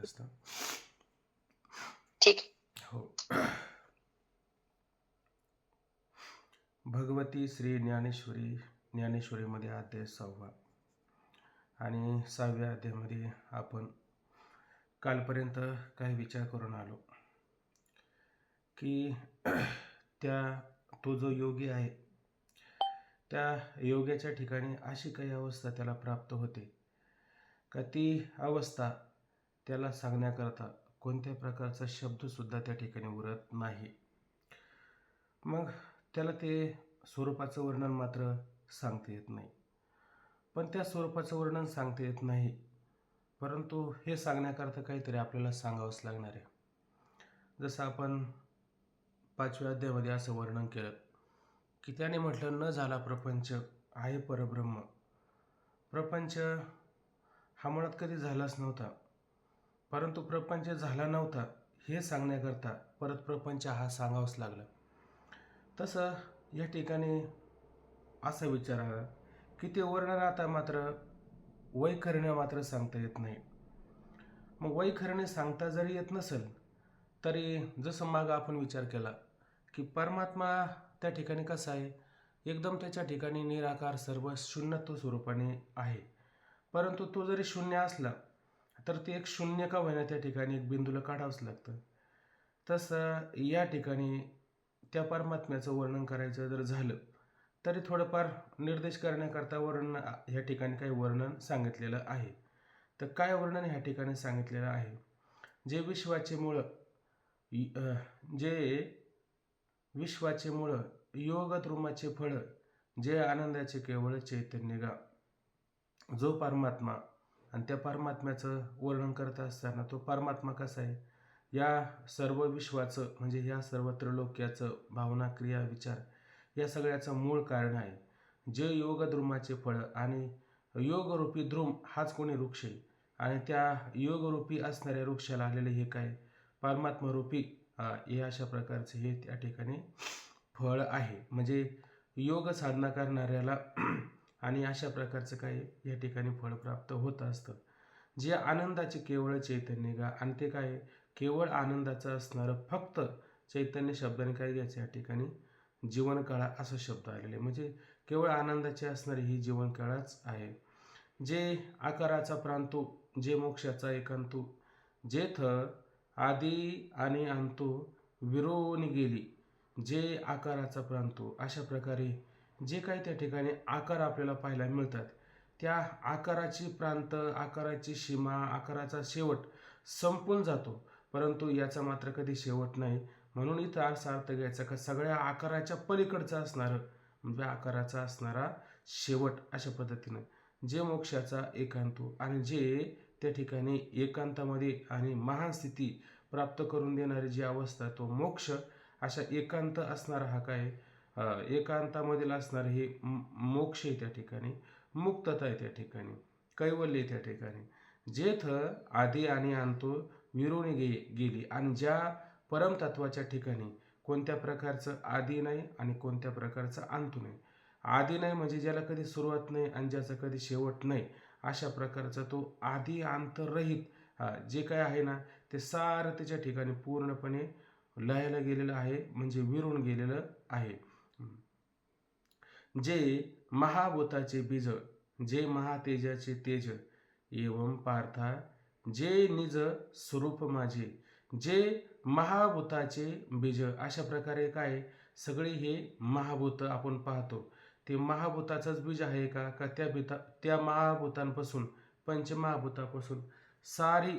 असतं. ठीक. हो. भगवती श्री ज्ञानेश्वरीमध्ये अध्याय 6 आणि 6व्या अध्यायामध्ये आपण कालपर्यंत काही विचार करून आलो की तो जो योगी आहे त्या योग्याच्या ठिकाणी अशी काही अवस्था त्याला प्राप्त होते का ती अवस्था त्याला सांगण्याकरता कोणत्या प्रकारचा शब्दसुद्धा त्या ठिकाणी उरत नाही. मग त्याला ते स्वरूपाचं वर्णन मात्र सांगता येत नाही. पण त्या स्वरूपाचं वर्णन सांगता येत नाही, परंतु हे सांगण्याकरता काहीतरी आपल्याला सांगावंच लागणार आहे. जसं आपण 5व्या अध्यायामध्ये असं वर्णन केलं की त्याने म्हटलं, न झाला प्रपंच आहे परब्रह्म. प्रपंच हा मुळात कधी झालाच नव्हता, परंतु प्रपंच झाला नव्हता हे सांगण्याकरता परत प्रपंच हा सांगावाच लागला. तसं या ठिकाणी असा विचार आला की ते वर्णन आता मात्र वैखरीने मात्र सांगता येत नाही. मग वैखरीने सांगता जरी येत नसेल तरी जसं मागं आपण विचार केला की परमात्मा त्या ठिकाणी कसा आहे, एकदम त्याच्या ठिकाणी निराकार सर्व शून्यत्व स्वरूपाने आहे. परंतु तो जरी शून्य असला तर ते एक शून्य का होईना त्या ठिकाणी एक बिंदूला काढावंच लागतं. तसं या ठिकाणी त्या परमात्म्याचं वर्णन करायचं जर झालं तरी थोडंफार निर्देश करण्याकरता वर्णन ह्या ठिकाणी काही वर्णन सांगितलेलं आहे. तर काय वर्णन ह्या ठिकाणी सांगितलेलं आहे, जे विश्वाचे मूळ योग द्रुमाचे फळ, जे आनंदाचे केवळ चैतन्य गा. जो परमात्मा आणि त्या परमात्म्याचं वर्णन करत असताना तो परमात्मा कसा आहे, या सर्व विश्वाचं म्हणजे या सर्व त्रैलोक्याचं भावना क्रिया विचार या सगळ्याचं मूळ कारण आहे. जे योग द्रुमाचे फळ आणि योगरूपी द्रुम हाच कोणी वृक्ष आहे आणि त्या योगरूपी असणाऱ्या वृक्षाला आलेले हे काय परमात्मरूपी हे अशा प्रकारचे हे त्या ठिकाणी फळ आहे. म्हणजे योग साधना करणाऱ्याला आणि अशा प्रकारचं काय या ठिकाणी फळ प्राप्त होत असतं, जे आनंदाचे केवळ चैतन्य गा. आणि ते काय केवळ आनंदाचं असणारं फक्त चैतन्य शब्दाने काय घ्यायचं या ठिकाणी जीवनकाळा असा शब्द आलेला आहे. म्हणजे केवळ आनंदाचे असणारी ही जीवनकाळाच आहे. जे आकाराचा प्रांतू, जे मोक्षाचा एकांतू, जेथ आदी आणि अंतू विरोनी गेली, जे आकाराचा प्रांतू. अशा प्रकारे जे काही त्या ठिकाणी आकार आपल्याला पाहायला मिळतात, त्या आकाराची प्रांत, आकाराची सीमा, आकाराचा शेवट संपून जातो, परंतु याचा मात्र कधी शेवट नाही. म्हणून इथं असा अर्थ घ्यायचा का सगळ्या आकाराच्या पलीकडचं असणारं म्हणजे आकाराचा असणारा शेवट. अशा पद्धतीनं जे मोक्षाचा एकांतू आणि जे त्या ठिकाणी एकांतामध्ये आणि महान स्थिती प्राप्त करून देणारी जी अवस्था तो मोक्ष, अशा एकांत असणारा हा काय एकांतामधील असणारं हे मोक्ष आहे. त्या ठिकाणी मुक्तता आहे, त्या ठिकाणी कैवल्य त्या ठिकाणी. जेथ आदी आणि अंतो विरुणी गेली. आणि ज्या परमतत्वाच्या ठिकाणी कोणत्या प्रकारचं आदी नाही आणि कोणत्या प्रकारचं अंतू नाही. आदी नाही म्हणजे ज्याला कधी सुरुवात नाही आणि ज्याचा कधी शेवट नाही, अशा प्रकारचा तो आदी अंतररहित जे काय आहे ना ते सारं त्याच्या ठिकाणी पूर्णपणे लयाला गेलेलं आहे, म्हणजे विरून गेलेलं आहे. जे महाभूताचे बीज, जे महातेजाचे तेज, एवं पार्था जे निज स्वरूप माझे. जे महाभूताचे बीज, अशा प्रकारे काय सगळे हे महाभूत आपण पाहतो ते महाभूताचंच बीज आहे का त्या महाभूतांपासून पंचमहाभूतापासून सारी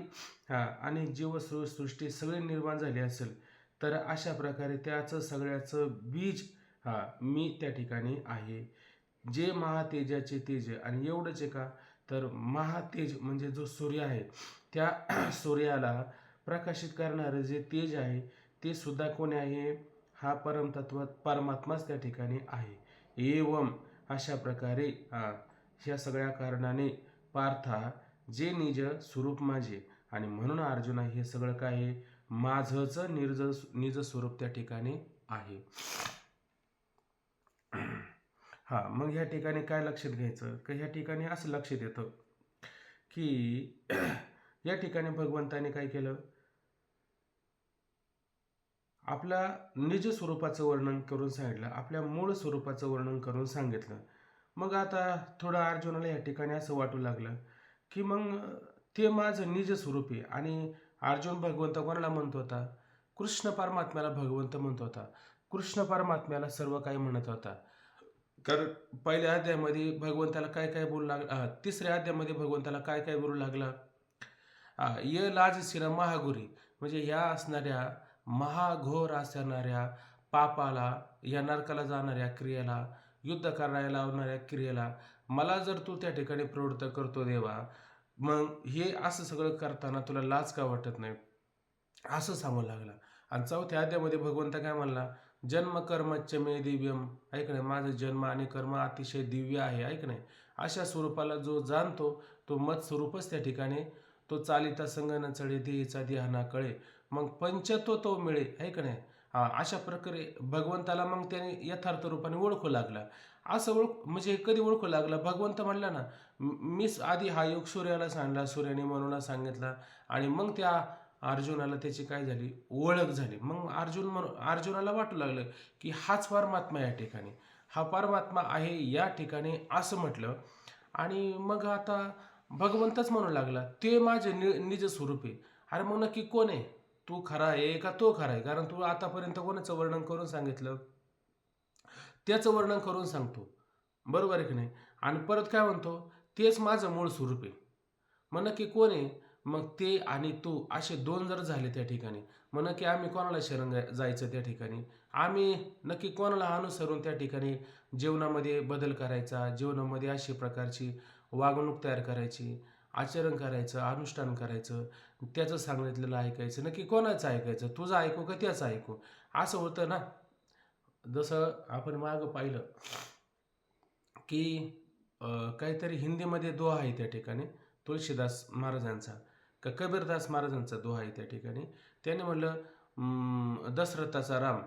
आणि जीवसृष्टी सगळी निर्माण झाली असेल, तर अशा प्रकारे त्याचं सगळ्याचं बीज मी त्या ठिकाणी आहे. जे महातेजाचे तेज. आणि एवढंच आहे का, तर महातेज म्हणजे जो सूर्य आहे त्या सूर्याला प्रकाशित करणारं जे तेज आहे ते सुद्धा कोणी आहे, हा परमतत्व परमात्माच त्या ठिकाणी आहे. एवम अशा प्रकारे ह्या सगळ्या कारणाने पार्था जे निज स्वरूप माझे. आणि म्हणून अर्जुना हे सगळं काय आहे, माझंच निज स्वरूप त्या ठिकाणी आहे. मग ह्या ठिकाणी काय लक्षात घ्यायचं की ह्या ठिकाणी असं लक्षात येतं की या ठिकाणी भगवंताने काय केलं, आपल्या निज स्वरूपाचं वर्णन करून सांगितलं, आपल्या मूळ स्वरूपाचं वर्णन करून सांगितलं. मग आता थोडं अर्जुनाला या ठिकाणी असं वाटू लागलं की मग ते माझं निज स्वरूप आहे. आणि अर्जुन भगवंत कोणाला म्हणत होता? कृष्ण परमात्म्याला भगवंत म्हणत होता. कृष्ण परमात्म्याला सर्व काही म्हणत होता. कारण पहिल्या अध्यायामध्ये भगवंताला काय काय बोलू लागला, तिसऱ्या अध्यायामध्ये भगवंताला काय काय बोलू लागला, ये लाजशील महागुरी, म्हणजे ह्या असणाऱ्या महाघोर असणाऱ्या पापाला, या नरकाला जाणाऱ्या क्रियेला, युद्ध करायला लावणाऱ्या क्रियेला मला जर तू त्या ठिकाणी प्रवृत्त करतो देवा, मग हे असं सगळं करताना तुला लाज का वाटत नाही, असं सांगू लागला. आणि चौथ्या अध्यायामध्ये भगवंत काय म्हणला, जन्म कर्मच्च मे दिव्यम, ऐक नाही, माझं जन्म आणि कर्म अतिशय दिव्य आहे, ऐक नाही. अशा स्वरूपाला जो जाणतो तो मत स्वरूपच त्या ठिकाणी, तो चालिता संग न चढे देहीचा देहाना कळे, मग पंचत्व तो मिळे, ऐक नाही. अशा प्रकारे भगवंताला मग त्याने यथार्थ रूपाने ओळखू लागला. असं म्हणजे कधी ओळखू लागला, भगवंत म्हणला ना, मीच आधी हा योग सूर्याला सांगला, सूर्याने म्हणून सांगितला, आणि मग त्या अर्जुनाला त्याची काय झाली, ओळख झाली. मग अर्जुनाला वाटू लागलं की हाच परमात्मा या ठिकाणी, हा परमात्मा आहे या ठिकाणी, असं म्हटलं. आणि मग आता भगवंतच म्हणू लागला, ते माझे निज स्वरूप आहे. अरे मग नक्की कोण आहे? तू खरा आहे का तो खरा आहे? कारण तू आतापर्यंत कोणाचं वर्णन करून सांगितलं, त्याचं वर्णन करून सांगतो, बरोबर आहे की नाही? आणि परत काय म्हणतो, तेच माझं मूळ स्वरूप आहे. मग नक्की कोण आहे? मग ते आणि तू असे दोन जर झाले त्या ठिकाणी, मग नक्की आम्ही कोणाला शरण जायचं त्या ठिकाणी? आम्ही नक्की कोणाला अनुसरून त्या ठिकाणी जीवनामध्ये बदल करायचा, जीवनामध्ये अशी प्रकारची वागणूक तयार करायची, आचरण करायचं, अनुष्ठान करायचं, त्याचं सांगितलेलं ऐकायचं, नक्की कोणाचं ऐकायचं? तुझं ऐकू का त्याचं ऐकू? असं होतं ना. जसं आपण मागं पाहिलं की काहीतरी हिंदीमध्ये दोहा आहे त्या ठिकाणी, तुळशीदास महाराजांचा का कबीरदास महाराजांचा दोहा आहे त्या ठिकाणी. त्याने म्हणलं, दशरथाचा राम,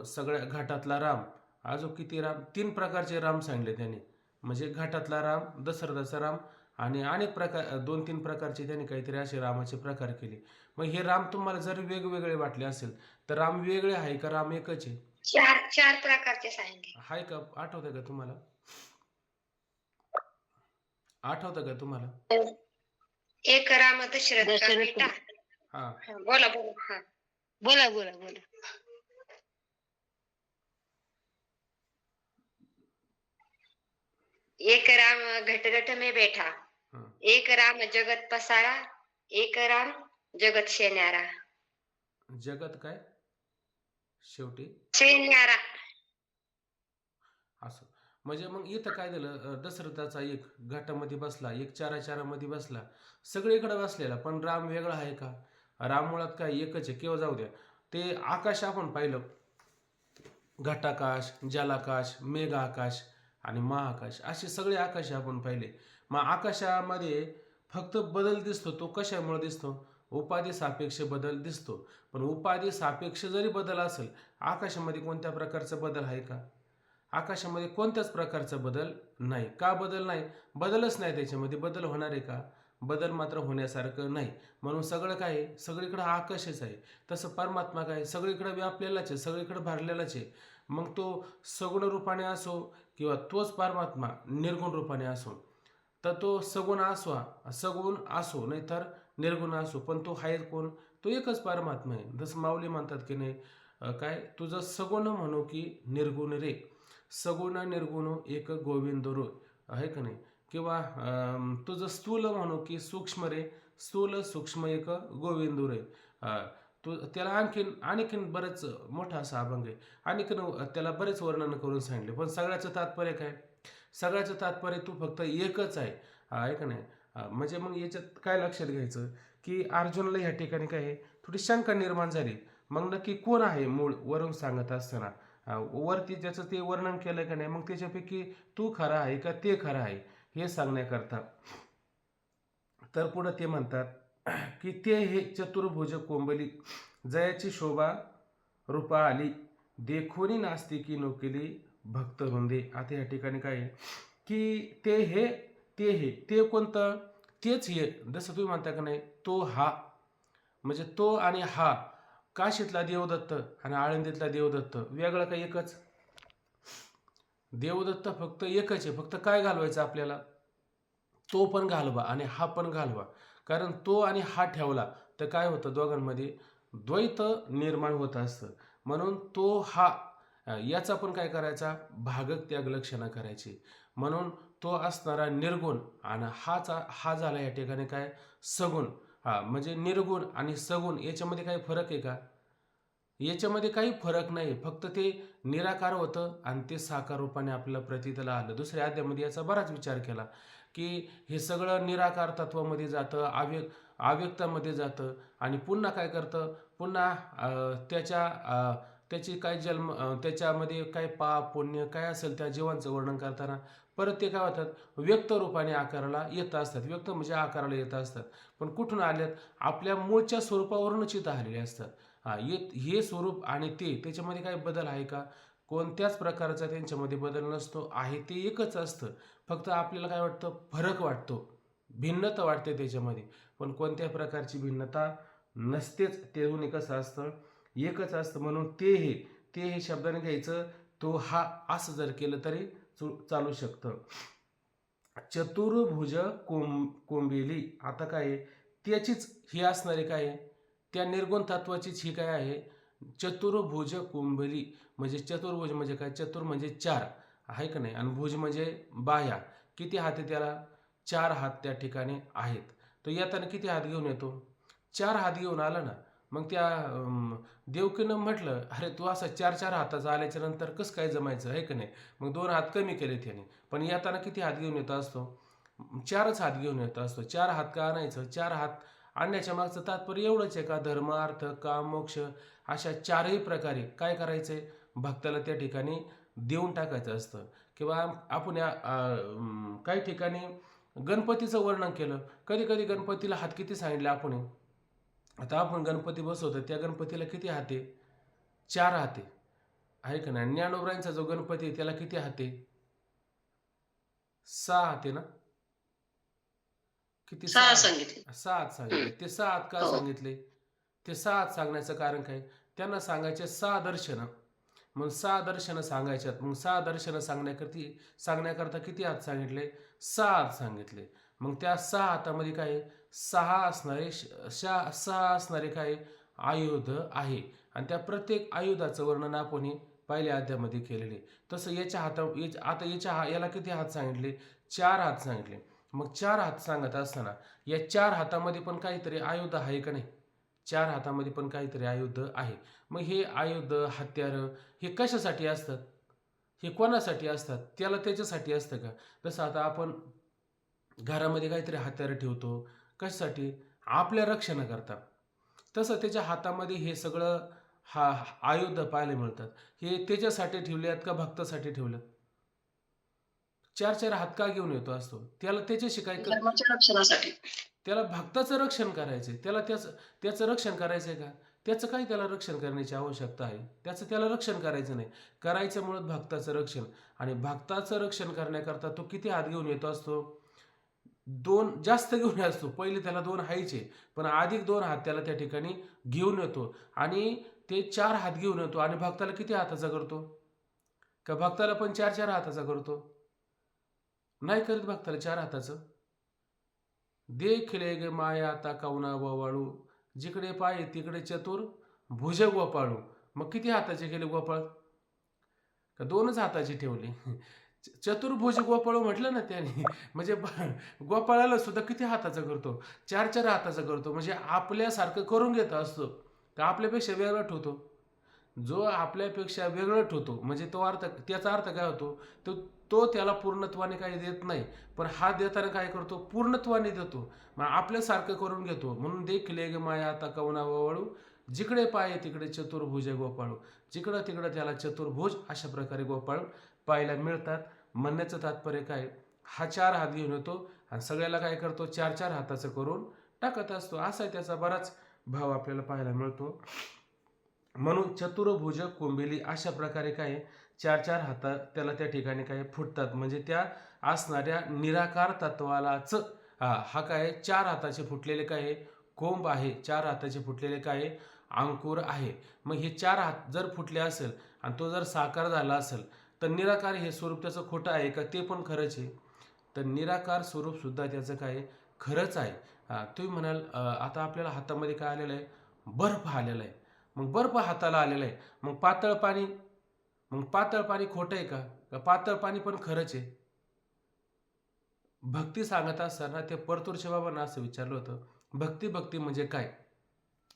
सगळ्या घाटातला राम, अजून किती राम, 3 प्रकारचे राम सांगले त्याने. म्हणजे घाटातला राम, दशरथाचा राम, आणि अनेक प्रकार, 2-3 प्रकारचे त्यांनी काहीतरी असे रामाचे प्रकार केले. मग हे राम तुम्हाला जर वेगवेगळे वाटले असेल तर राम वेगळे आहे का राम एकच आहे? 4 प्रकारचे सांगितले. हाय का? आठवतं का तुम्हाला? आठवतं का तुम्हाला? एक राम दशरथ का बेटा. हा, बोला बोला. हा, बोला बोला बोला. एक राम घट घट में बैठा, हा. एक राम जगत पसारा, एक राम जगत शेन्यारा. जगत काय शेवटी शेन्यारा. असं. म्हणजे मग इथं काय झालं, दशरथाचा एक घाटामध्ये बसला, एक चारामध्ये बसला, सगळीकडे बसलेला, पण राम वेगळा आहे का? राम मुळात काय एकच आहे. किंवा जाऊ द्या, ते आकाश आपण पाहिलं, घटाकाश, जलाकाश, मेघ आकाश आणि महाआकाश, असे सगळे आकाश आपण पाहिले. मग आकाशामध्ये फक्त बदल दिसतो, तो कशामुळे दिसतो? उपाधी सापेक्ष बदल दिसतो. पण उपाधी सापेक्ष जरी बदल असेल, आकाशामध्ये कोणत्या प्रकारचा बदल आहे का? आकाशामध्ये कोणत्याच प्रकारचा बदल नाही. का बदल नाही? बदलच नाही, त्याच्यामध्ये बदल होणार आहे का? बदल मात्र होण्यासारखं नाही. म्हणून सगळं काय आहे, सगळीकडं आकाशच आहे. तसं परमात्मा काय, सगळीकडे व्यापलेलाच आहे, सगळीकडे भरलेलाच आहे. मग तो सगुण रूपाने असो किंवा तोच परमात्मा निर्गुण रूपाने असो, तर तो सगुण असो नाही तर निर्गुण असो, पण तो आहे कोण? तो एकच परमात्मा आहे. जसं माऊली म्हणतात की नाही, काय, तुझं सगुण म्हणू की निर्गुण रे, सगुण निर्गुण एक गोविंद रो, आहे का नाही? किंवा तुझं स्थूल म्हणू की सूक्ष्म रे, स्थूल सूक्ष्म एक गोविंद रे. तू त्याला आणखीन बरेच मोठा असा अभंग आहे, आणखीन त्याला बरेच वर्णन करून सांगितले. पण सगळ्याचं तात्पर्य काय? सगळ्याचं तात्पर्य तू फक्त एकच आहे, आहे का नाही? म्हणजे मग याच्यात काय लक्षात घ्यायचं की अर्जुनला ह्या ठिकाणी काय आहे, थोडी शंका निर्माण झाली. मग नक्की कोण आहे मूळ वरून सांगत असताना? वरती ज्याचं ते वर्णन केलं का नाही, मग त्याच्यापैकी तू खरा आहे का ते खरं आहे हे सांगण्याकरता. तर पुढं ते म्हणतात की ते हे चतुर्भुज कोंबली, जयाची शोभा रूपा आली, देखोनी नास्तिकी नोकेली भक्त वृंदे. आता या ठिकाणी काय आहे की ते हे ते कोणतं? तेच हे जसं तुम्ही म्हणता का नाही, तो हा म्हणजे तो आणि हा, काशीतला देवदत्त आणि आळंदीतला देवदत्त वेगळं का एकच? देवदत्त फक्त एकच आहे, फक्त काय घालवायचं आपल्याला? तो पण घालवा आणि हा पण घालवा. कारण तो आणि हा ठेवला तर काय होतं, दोघांमध्ये द्वैत निर्माण होत असतं. म्हणून तो हा याचा पण काय करायचा, भागक त्याग लक्षणा करायची. म्हणून तो असणारा निर्गुण आणि हा झाला या ठिकाणी काय, सगुण. म्हणजे निर्गुण आणि सगुण याच्यामध्ये काही फरक आहे का? याच्यामध्ये काही फरक नाही, फक्त ते निराकार होतं आणि ते साकार रूपाने आपल्याला प्रतीतला आलं. दुसऱ्या अध्यायामध्ये याचा बराच विचार केला की हे सगळं निराकार तत्वामध्ये जातं, अव्यक्तामध्ये जातं आणि पुन्हा काय करतं, पुन्हा त्याची काय त्याच्यामध्ये काय पाप पुण्य काय असेल त्या जीवांचं वर्णन करताना परत ते काय होतात, व्यक्त रूपाने आकाराला येत असतात. व्यक्त म्हणजे आकाराला येत असतात, पण कुठून आल्यात? आपल्या मूळच्या स्वरूपावरूनच इथं आलेले असतात. हे स्वरूप आणि त्याच्यामध्ये काही बदल आहे का? कोणत्याच प्रकारचा त्यांच्यामध्ये बदल नसतो, आहे ते एकच असतं. फक्त आपल्याला काय वाटतं, फरक वाटतो, भिन्नता वाटते त्याच्यामध्ये, पण कोणत्या प्रकारची भिन्नता नसतेच. ते दोन्ही कसं असतं, एकच असतं. म्हणून ते हे शब्दाने घ्यायचं. तो हा असं जर केलं तरी चालू शकतं. चतुर्भुज कोंबिली, आता काय आहे, त्याचीच ही असणारी काय आहे, त्या निर्गुण तत्वाचीच ही काय आहे, चतुर्भुज कुंभली. म्हणजे चतुर्भुज म्हणजे काय, चतुर म्हणजे चार आहे का नाही, आणि भुज म्हणजे बाह्या. किती हात आहे त्याला? 4 हात त्या ठिकाणी आहेत. तो येताना किती हात घेऊन येतो? 4 हात घेऊन आला ना. मग त्या देवकीनं म्हटलं, अरे तू असा 4 हाताचा आल्याच्या नंतर कसं काय जमायचं, आहे का नाही? मग 2 हात कमी केले त्याने, पण येताना किती हात घेऊन येतो असतो? 4च हात घेऊन येतो असतो. 4 हात का आणायचं? 4 हात आणण्याच्या मागचं तात्पर्य एवढंच आहे का, धर्म अर्थ काम मोक्ष अशा 4ही प्रकारे काय करायचंय, भक्ताला त्या ठिकाणी देऊन टाकायचं असतं. किंवा आपण काही ठिकाणी गणपतीचं वर्णन केलं. कधी कधी गणपतीला हात किती सांगितले आपण? आता आपण गणपती बसवतो, त्या गणपतीला किती हात आहे? 4 हात आहे का नाही? ज्ञानोबरांचा जो गणपती आहे त्याला किती हात आहे? 6 हात आहे ना? किती? 6 सांगितले. 6 हात सांगितले. ते 6 हात का हो. सांगितले? ते 6 हात सांगण्याचं कारण काय? त्यांना सांगायचे 6 दर्शनं. मग 6 दर्शनं सांगायच्यात. मग 6 दर्शनं सांगण्याकरता किती हात सांगितले? 6 हात सांगितले. मग त्या 6 हातामध्ये काय आहे? 6 असणारे काय आयुध आहे, आणि त्या प्रत्येक आयुधाचं वर्णन आपण पहिल्या अध्यायामध्ये केलेले. तसं याला किती हात सांगितले? 4 हात सांगितले. मग 4 हात सांगत असताना या 4 हातामध्ये पण काहीतरी आयुध आहे का नाही? 4 हातामध्ये पण काहीतरी आयुध आहे. मग हे आयुध हत्यारं हे कशासाठी असतात? हे कोणासाठी असतात? त्याला त्याच्यासाठी असतं का? जसं आता आपण घरामध्ये काहीतरी हत्यारं ठेवतो, कशासाठी? आपल्या रक्षणाकरता. तसं त्याच्या हातामध्ये हे सगळं आयुध पाहायला मिळतात. हे त्याच्यासाठी ठेवले आहेत का भक्तासाठी ठेवलेत? 4 हात का घेऊन येतो असतो? त्याला त्याच्याशी काय धर्माच्या रक्षणासाठी. त्याला भक्ताचं रक्षण करायचंय. त्याला त्याचं रक्षण करायचंय का? त्याचं काय त्याला रक्षण करण्याची आवश्यकता आहे? त्याला रक्षण करायचं नाही. करायचं मुळात भक्ताचं रक्षण. आणि भक्ताचं रक्षण करण्याकरता तो किती हात घेऊन येतो असतो? 2 जास्त घेऊन असतो. पहिले त्याला 2 हायचे, पण अधिक 2 हात त्याला त्या ठिकाणी घेऊन येतो आणि ते 4 हात घेऊन येतो. आणि भक्ताला किती हाताचा करतो? का भक्ताला पण 4 हाताचा करतो? नाही करत भक्ताला 4 हाताचं. देखले ग माया आता कवना गोवाळू, जिकडे पाय तिकडे चतुर भुज गोपाळू. मग किती हाताचे केले गोपाळ? का 2च हाताचे ठेवले? चतुर्भुज गोपाळू म्हटलं ना त्याने, म्हणजे गोपाळाला सुद्धा किती हाताचा करतो? 4 हाताचा करतो. म्हणजे आपल्यासारखं करून घेत असतो का आपल्यापेक्षा वेगळा ठेवतो? जो आपल्यापेक्षा वेगळं ठेवतो म्हणजे त्याचा अर्थ काय होतो? तो त्याला पूर्णत्वाने काही देत नाही, पण हा देताना काय करतो? पूर्णत्वाने देतो. मग आपल्यासारखं करून घेतो. म्हणून देखले ग माया आता कवना वळू, जिकडे पाय तिकडे चतुर्भुज गोपाळू. जिकडं तिकडं त्याला चतुर्भुज अशा प्रकारे गोपाळ पाहायला मिळतात. म्हणण्याचं तात्पर्य काय? हा 4 हात घेऊन येतो आणि सगळ्याला काय करतो? 4 हाताचं करून टाकत असतो. असा त्याचा बराच भाव आपल्याला पाहायला मिळतो. म्हणून चतुर्भुज कुंभिली अशा प्रकारे काय 4 हात त्याला त्या ठिकाणी काय फुटतात. म्हणजे त्या असणाऱ्या निराकार तत्वालाच हा काय आहे? 4 हाताचे फुटलेले काय आहे? कोंब आहे. 4 हाताचे फुटलेले काय आहे? अंकुर आहे. मग हे 4 हात जर फुटले असेल आणि तो जर साकार झाला असेल तर निराकार हे स्वरूप त्याचं खोटं आहे का? ते पण खरंच आहे. तर निराकार स्वरूप सुद्धा त्याचं काय आहे? खरंच आहे. तुम्ही म्हणाल आता आपल्याला हातामध्ये काय आलेलं आहे? बर्फ आलेला आहे. मग बर्फ हाताला आलेला आहे. मग पातळ पाणी खोटं आहे का? का पातळ पाणी पण खरंच आहे? भक्ती सांगत असताना ते परतूरच्या बाबांना असं विचारलं होतं, भक्ती म्हणजे काय?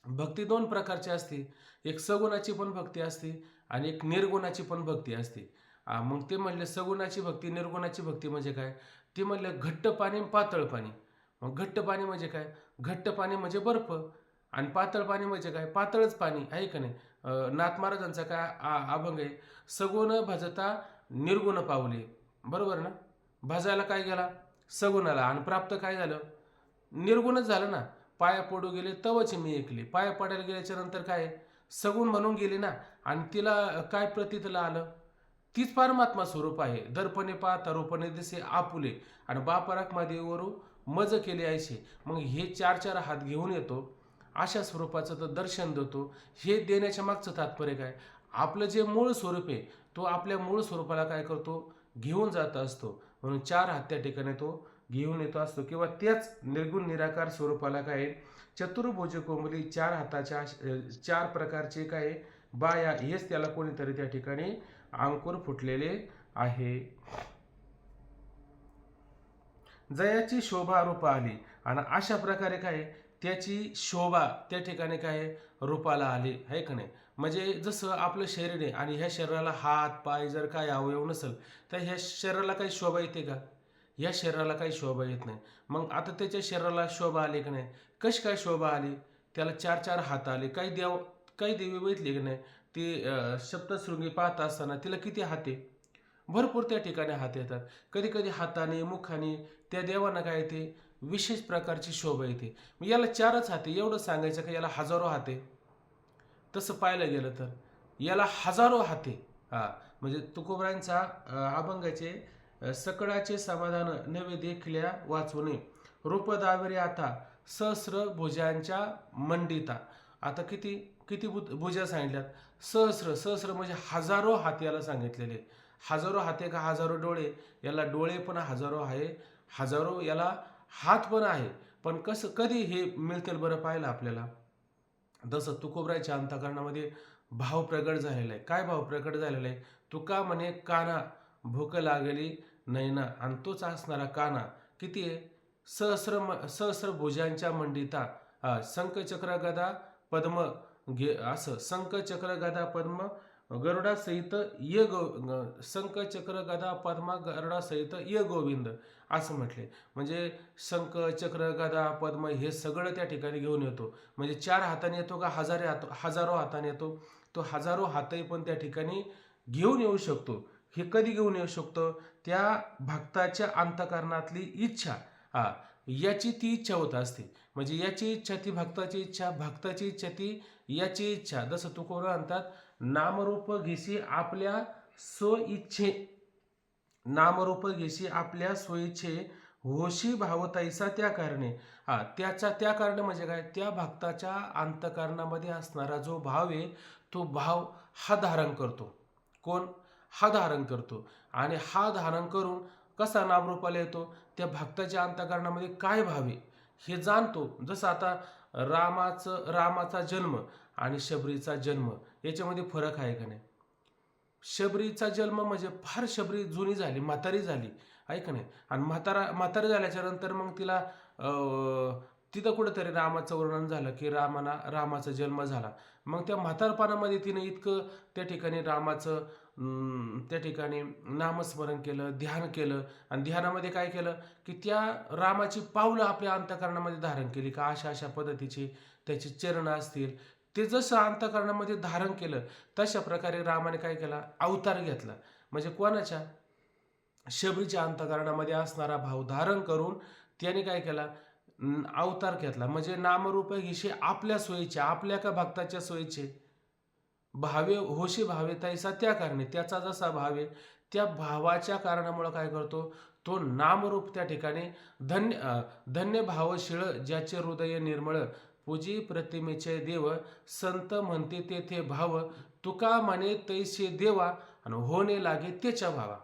भक्ती 2 प्रकारची असते. एक सगुणाची पण भक्ती असते आणि एक निर्गुणाची पण भक्ती असते. मग ते म्हणले सगुणाची भक्ती, निर्गुणाची भक्ती म्हणजे काय? ते म्हणले घट्ट पाणी आणि पातळ पाणी. मग घट्ट पाणी म्हणजे काय? घट्ट पाणी म्हणजे बर्फ आणि पातळ पाणी म्हणजे काय? पातळच पाणी, आहे का नाही? नाथ महाराजांचा काय अभंग आहे? सगुण भजता निर्गुण पावले. बरोबर ना? भजायला काय गेला? सगुणाला आणि प्राप्त काय झालं? निर्गुणच झालं ना. पाया पडू गेले तवच मी ऐकले. पाया पडायला गेल्याच्या नंतर काय? सगुण म्हणून गेली ना आणि तिला काय प्रतीतला आलं? तीच परमात्मा स्वरूप आहे. दर्पणे पाहता रूपणे दिसे आपुले आणि बापराक देवरू मज केले ऐसे. मग हे 4 हात घेऊन येतो, अशा स्वरूपाचं तर दर्शन देतो. हे देण्याच्या मागचं तात्पर्य काय? आपलं जे मूळ स्वरूप आहे तो आपल्या मूळ स्वरूपाला काय करतो? घेऊन जात असतो. म्हणून 4 हात त्या ठिकाणी तो घेऊन येतो असतो किंवा त्याच निर्गुण निराकार स्वरूपाला काय आहे? चतुर्भुज कोंबली 4 हाताच्या 4 प्रकारचे काय आहे? बाया, हेच त्याला कोणीतरी त्या ठिकाणी अंकुर फुटलेले आहे. जयाची शोभा रूप आली आणि अशा प्रकारे काय आहे? त्याची शोभा त्या ठिकाणी काय आहे? रूपाला आली, आहे का नाही? म्हणजे जसं आपलं शरीर आहे आणि ह्या शरीराला हात पाय जर काय अवयव नसेल तर ह्या शरीराला काही शोभा येते का? या शरीराला काही शोभा येत नाही. मग आता त्याच्या शरीराला शोभा आली की नाही? कशी काय शोभा आली? त्याला 4 हात आले. काही देवी बघितली की नाही? ती सप्तशृंगी पाहत असताना तिला किती हात आहे? भरपूर त्या ठिकाणी हात येतात. कधी कधी हाताने मुखाने त्या देवांना काय येते? विशेष प्रकारची शोभा येते. मग याला 4च हात आहे एवढं सांगायचं का याला हजारो हात आहे? तसं पाहायला गेलं तर याला हजारो हात आहे. म्हणजे तुकोबरांचा अभंगाचे सकळाचे समाधान नवे देखल्या वाचवणे रूप दावरे आता सहस्र भुजांच्या मंडिता. आता किती किती भुजा सांगितल्यात? सहस्र म्हणजे हजारो हात याला सांगितलेले. हजारो हाते का हजारो डोळे? याला डोळे पण हजारो आहे, हजारो याला हात पण आहे. पण कसं कधी हे मिळतील बरं पाहिलं आपल्याला? जसं तुकोबरायच्या अंतःकरणामध्ये भाव प्रगट झालेला आहे. काय भाव प्रगट झालेला आहे? तुका म्हणे काना भूक लागली नैना आणि तोच असणारा काना किती आहे? सहस्र भुजांच्या मंडिता. शंखचक्र गदा पद्म घे असं शंखचक्र गदा पद्म गरुडा सहित शंखचक्र गदा पद्मा गरुडा सहित ये गोविंद असं म्हटले. म्हणजे शंख चक्र गदा पद्म हे सगळं त्या ठिकाणी घेऊन येतो. म्हणजे 4 हाताने येतो का हजारो हाताने येतो? तो हजारो हातही पण त्या ठिकाणी घेऊन येऊ शकतो. हे कधी घेऊन येऊ शकतो? त्या भक्ताच्या अंतःकरणातली इच्छा, याची ती इच्छा होत असते. म्हणजे याची इच्छा ती भक्ताची इच्छा, भक्ताची इच्छा ती याची इच्छा. जसं तुकोबरा म्हणतात, नामरूप घेशी आपल्या स्वइच्छे, नामरूप घेशी आपल्या स्वइच्छे होशी भाव तैसा त्या कारणे. त्या कारणे म्हणजे काय? त्या भक्ताच्या अंतःकरणामध्ये असणारा जो भाव आहे तो भाव हा धारण करतो. कोण? हा धारण करतो. आणि हा धारण करून कसा नामरूपाला येतो? त्या भक्ताच्या अंतःकरणामध्ये काय भाव आहे हे जाणतो. जसं आता रामाचा जन्म आणि शबरीचा जन्म याच्यामध्ये फरक आहे का नाही? शबरीचा जन्म म्हणजे फार शबरी जुनी झाली, म्हातारी झाली, आहे का नाही? आणि म्हातारी झाल्याच्या नंतर मग तिला तिथं कुठंतरी रामाचं वर्णन झालं की रामाचा जन्म झाला. मग त्या म्हातारपणामध्ये तिने इतकं त्या ठिकाणी रामाचं त्या ठिकाणी नामस्मरण केलं, ध्यान केलं आणि ध्यानामध्ये काय केलं की त्या रामाची पावलं आपल्या अंतःकरणामध्ये धारण केली का अशा अशा पद्धतीची त्याची चरण असतील. ते जसं अंतःकरणामध्ये धारण केलं तशा प्रकारे रामाने काय केला? अवतार घेतला. म्हणजे कोणाच्या? शबरीच्या अंतःकरणामध्ये असणारा भाव धारण करून त्याने काय केला? अवतार घेतला. म्हणजे नामरूप घेशी आपल्या सोयीचे, आपल्या का भक्ताच्या सोयीचे? भावे होशी भावे तैसा त्या कारणे. त्याचा जसा भाव आहे त्या भावाच्या कारणामुळे काय करतो? तो नामरूप त्या ठिकाणी धन्य भावशीळ ज्याचे हृदय निर्मळ, पूजी प्रतिमेचे देव, संत म्हणते तेथे भाव, तुका म्हणे तैसे देवा आणि होणे लागे त्याच्या भावा.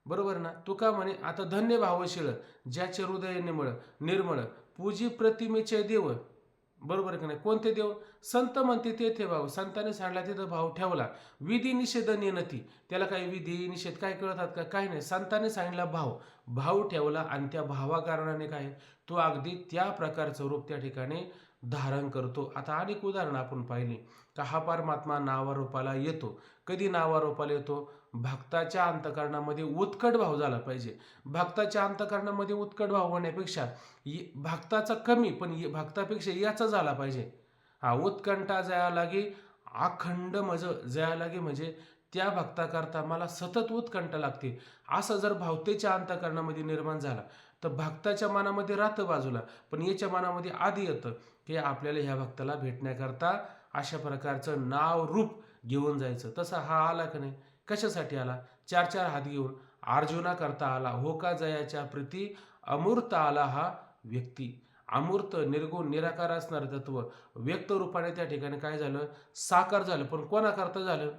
बरोबर ना? तुका म्हणे आता धन्य भावशीळ ज्याचे हृदय निर्मळ, पूजी प्रतिमेचे देव. बरोबर का नाही? कोणते देव? संत म्हणते तेथे भाव. संतांनी सांडला तिथं भाव ठेवला. विधी निषेध नेनती, त्याला काही विधी निषेध काय कळतात का? काही नाही. संतांनी सांगितला भाव ठेवला आणि त्या भावाकारणाने काय तो अगदी त्या प्रकारचं रूप त्या ठिकाणी धारण करतो. आता अनेक उदाहरणं आपण पाहिली का हा परमात्मा नावारूपाला येतो. कधी नावारूपाला येतो? भक्ताच्या अंतकरणामध्ये उत्कट भाव झाला पाहिजे. भक्ताच्या अंतकरणामध्ये उत्कट भाव होण्यापेक्षा भक्ताचा कमी पण भक्तापेक्षा याचा झाला पाहिजे. हा उत्कंठा जया लागे अखंड जया लागे म्हणजे त्या भक्ताकरता मला सतत उत्कंठ लागते, असं जर भावतेच्या अंतकरणामध्ये निर्माण झाला तर भक्ताच्या मनामध्ये राहतं बाजूला, पण याच्या मनामध्ये आधी येतं की आपल्याला ह्या भक्ताला भेटण्याकरता अशा प्रकारचं नाव रूप घेऊन जायचं. तसा हा आला का नाही? कशासाठी आला? 4 हात घेऊन अर्जुना करता आला, हो का जयाच्या प्रती अमूर्त आला हा व्यक्ती. अमूर्त निर्गुण निराकार असणारं तत्व व्यक्त रूपाने त्या ठिकाणी काय झालं? साकार झालं. पण कोणाकरता झालं?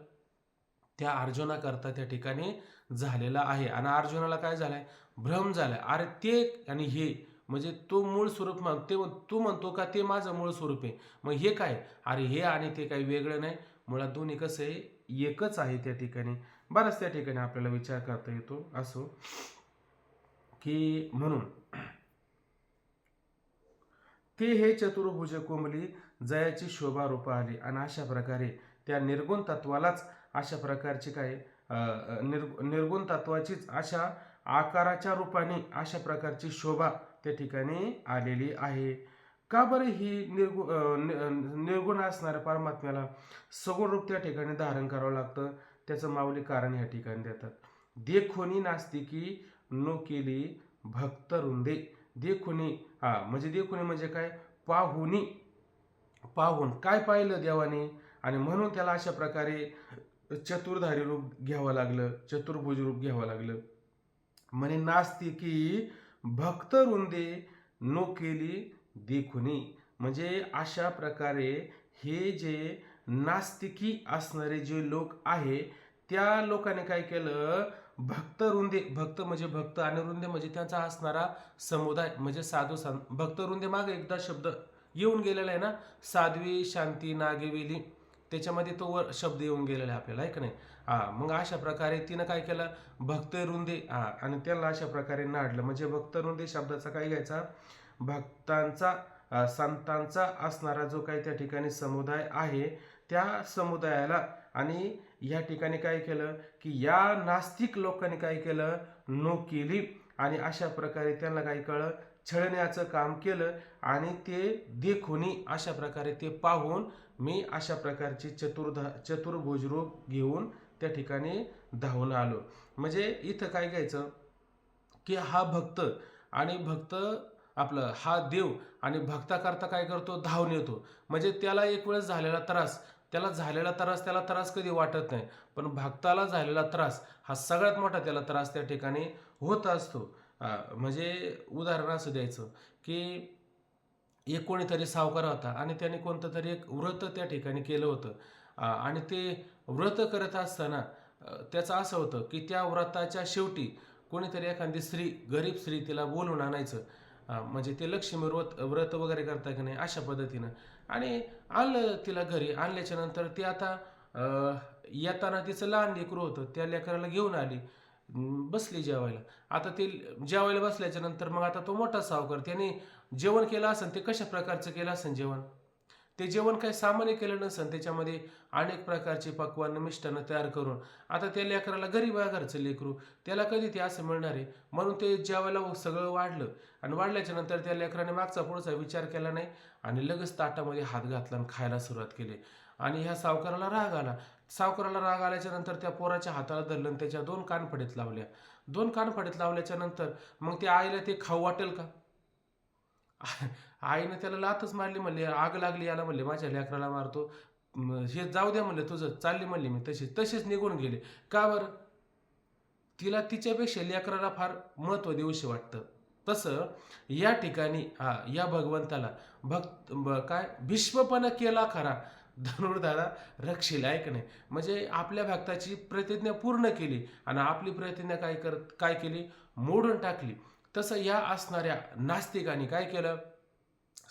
त्या अर्जुनाकरता त्या ठिकाणी झालेला आहे. आणि अर्जुनाला काय झालंय? भ्रम झालाय. अरे ते आणि हे म्हणजे तो मूळ स्वरूप ते तू म्हणतो का ते माझं मूळ स्वरूप आहे, मग हे काय? अरे हे आणि ते काही वेगळं नाही, मुळात दोन्ही कसं आहे? एकच आहे. त्या ठिकाणी बराच त्या ठिकाणी आपल्याला विचार करता येतो. असो की म्हणून ते हे चतुर्भुज कोमली जयाची शोभा रूप आली. आणि अशा प्रकारे त्या निर्गुण तत्वालाच अशा प्रकारची काय निर्गुण तत्वाचीच अशा आकाराच्या रूपाने अशा प्रकारची शोभा त्या ठिकाणी आलेली आहे. का बरं ही निर्गुण असणाऱ्या परमात्म्याला सगुण रूप त्या ठिकाणी धारण करावं लागतं? त्याचं माऊली कारण या ठिकाणी देतात. देखोनी नास्तिकी नो केली भक्त रुंदे. देखोनी म्हणजे देखोनी म्हणजे काय? पाहून काय पाहिलं देवाने, आणि म्हणून त्याला अशा प्रकारे चतुर्धारी रूप घ्यावं लागलं, चतुर्भुज रूप घ्यावं लागलं. म्हणे नास्तिकी भक्त रुंदे नो केली देखुनी. म्हणजे अशा प्रकारे हे जे नास्तिकी असणारे जे लोक आहे त्या लोकांनी काय केलं? भक्त रुंदे, भक्त म्हणजे भक्त आणि रुंदे म्हणजे त्यांचा असणारा समुदाय म्हणजे साधू भक्त रुंदे मागे एकदा शब्द येऊन गेलेला आहे ना, साध्वी शांती नागेवेली, त्याच्यामध्ये तो शब्द येऊन गेलेला आहे आपल्याला, आहे का नाही? मग अशा प्रकारे तिनं काय केलं? भक्त रुंदे आणि त्याला अशा प्रकारे नाडलं. म्हणजे भक्त रुंदे शब्दाचा काय घ्यायचा? भक्तांचा संतांचा असणारा जो काही त्या ठिकाणी समुदाय आहे त्या समुदायाला. आणि या ठिकाणी काय केलं की या नास्तिक लोकांनी काय केलं? नो केली. आणि अशा प्रकारे त्यांना काय कळलं? छळण्याचं काम केलं. आणि ते देखोनी अशा प्रकारे ते पाहून मी अशा प्रकारची चतुर्भुज रूप घेऊन त्या ठिकाणी धावून आलो. म्हणजे इथं काय घ्यायचं की हा भक्त आणि भक्त आपलं हा देव आणि भक्ताकरता काय करतो? धावून येतो. म्हणजे त्याला एक वेळेस झालेला त्रास त्याला त्रास कधी वाटत नाही, पण भक्ताला झालेला त्रास हा सगळ्यात मोठा त्याला त्रास त्या ठिकाणी होत असतो. म्हणजे उदाहरण असं द्यायचं की एक कोणीतरी सावकार होता आणि त्याने कोणतं तरी एक व्रत त्या ठिकाणी केलं होतं. आणि ते व्रत करत असताना त्याचं असं होतं की त्या व्रताच्या शेवटी कोणीतरी एखादी स्त्री, गरीब स्त्री तिला बोलून आणायचं. म्हणजे ते लक्ष्मी व्रत वगैरे करता की नाही अशा पद्धतीनं. आणि आणलं तिला घरी. आणल्याच्या नंतर ती आता येताना तिचं लहान लेकरू होतं, त्या लेकराला घेऊन आली, बसली जेवायला. आता ते जेवायला बसल्याच्या नंतर मग आता तो मोठा सावकार त्याने जेवण केलं असेल, ते कशा प्रकारचं केलं असेल जेवण? ते जेवण काही सामान्य केलं नसेल, त्याच्यामध्ये अनेक प्रकारचे पक्वान्न मिष्टानं तयार करून. आता त्या लेकराला गरीब घरचं लेकरू, त्याला कधी ते असं मिळणार आहे? म्हणून ते जेवायला सगळं वाढलं आणि वाढल्याच्या नंतर त्या लेकराने मागचा पुढचा विचार केला नाही आणि लगेच ताटामध्ये हात घातला आणि खायला सुरुवात केली. आणि ह्या सावकाराला राग आला. सावकाराला राग आल्याच्या नंतर त्या पोराच्या हाताला धरलं आणि त्याच्या 2 कानफडीत लावल्या. 2 कानफडीत लावल्याच्या नंतर मग त्या आईला ते खाऊ वाटेल का? आईनं त्याला लाथच मारली. म्हणली आग लागली याला, म्हणले माझ्या लेकराला मारतो, हे जाऊ द्या म्हणले तुझं, चालली म्हणली मी तशीच निघून गेले. का बरं? तिला तिच्यापेक्षा लेकराला फार महत्त्व देऊशी वाटतं. तसं या ठिकाणी या भगवंताला काय भीष्मपणा केला खरा, धनुर्धारा रक्षिला, आहे की नाही. म्हणजे आपल्या भक्ताची प्रतिज्ञा पूर्ण केली आणि आपली प्रतिज्ञा काय केली, मोडून टाकली. तसं या असणाऱ्या नास्तिकांनी काय केलं,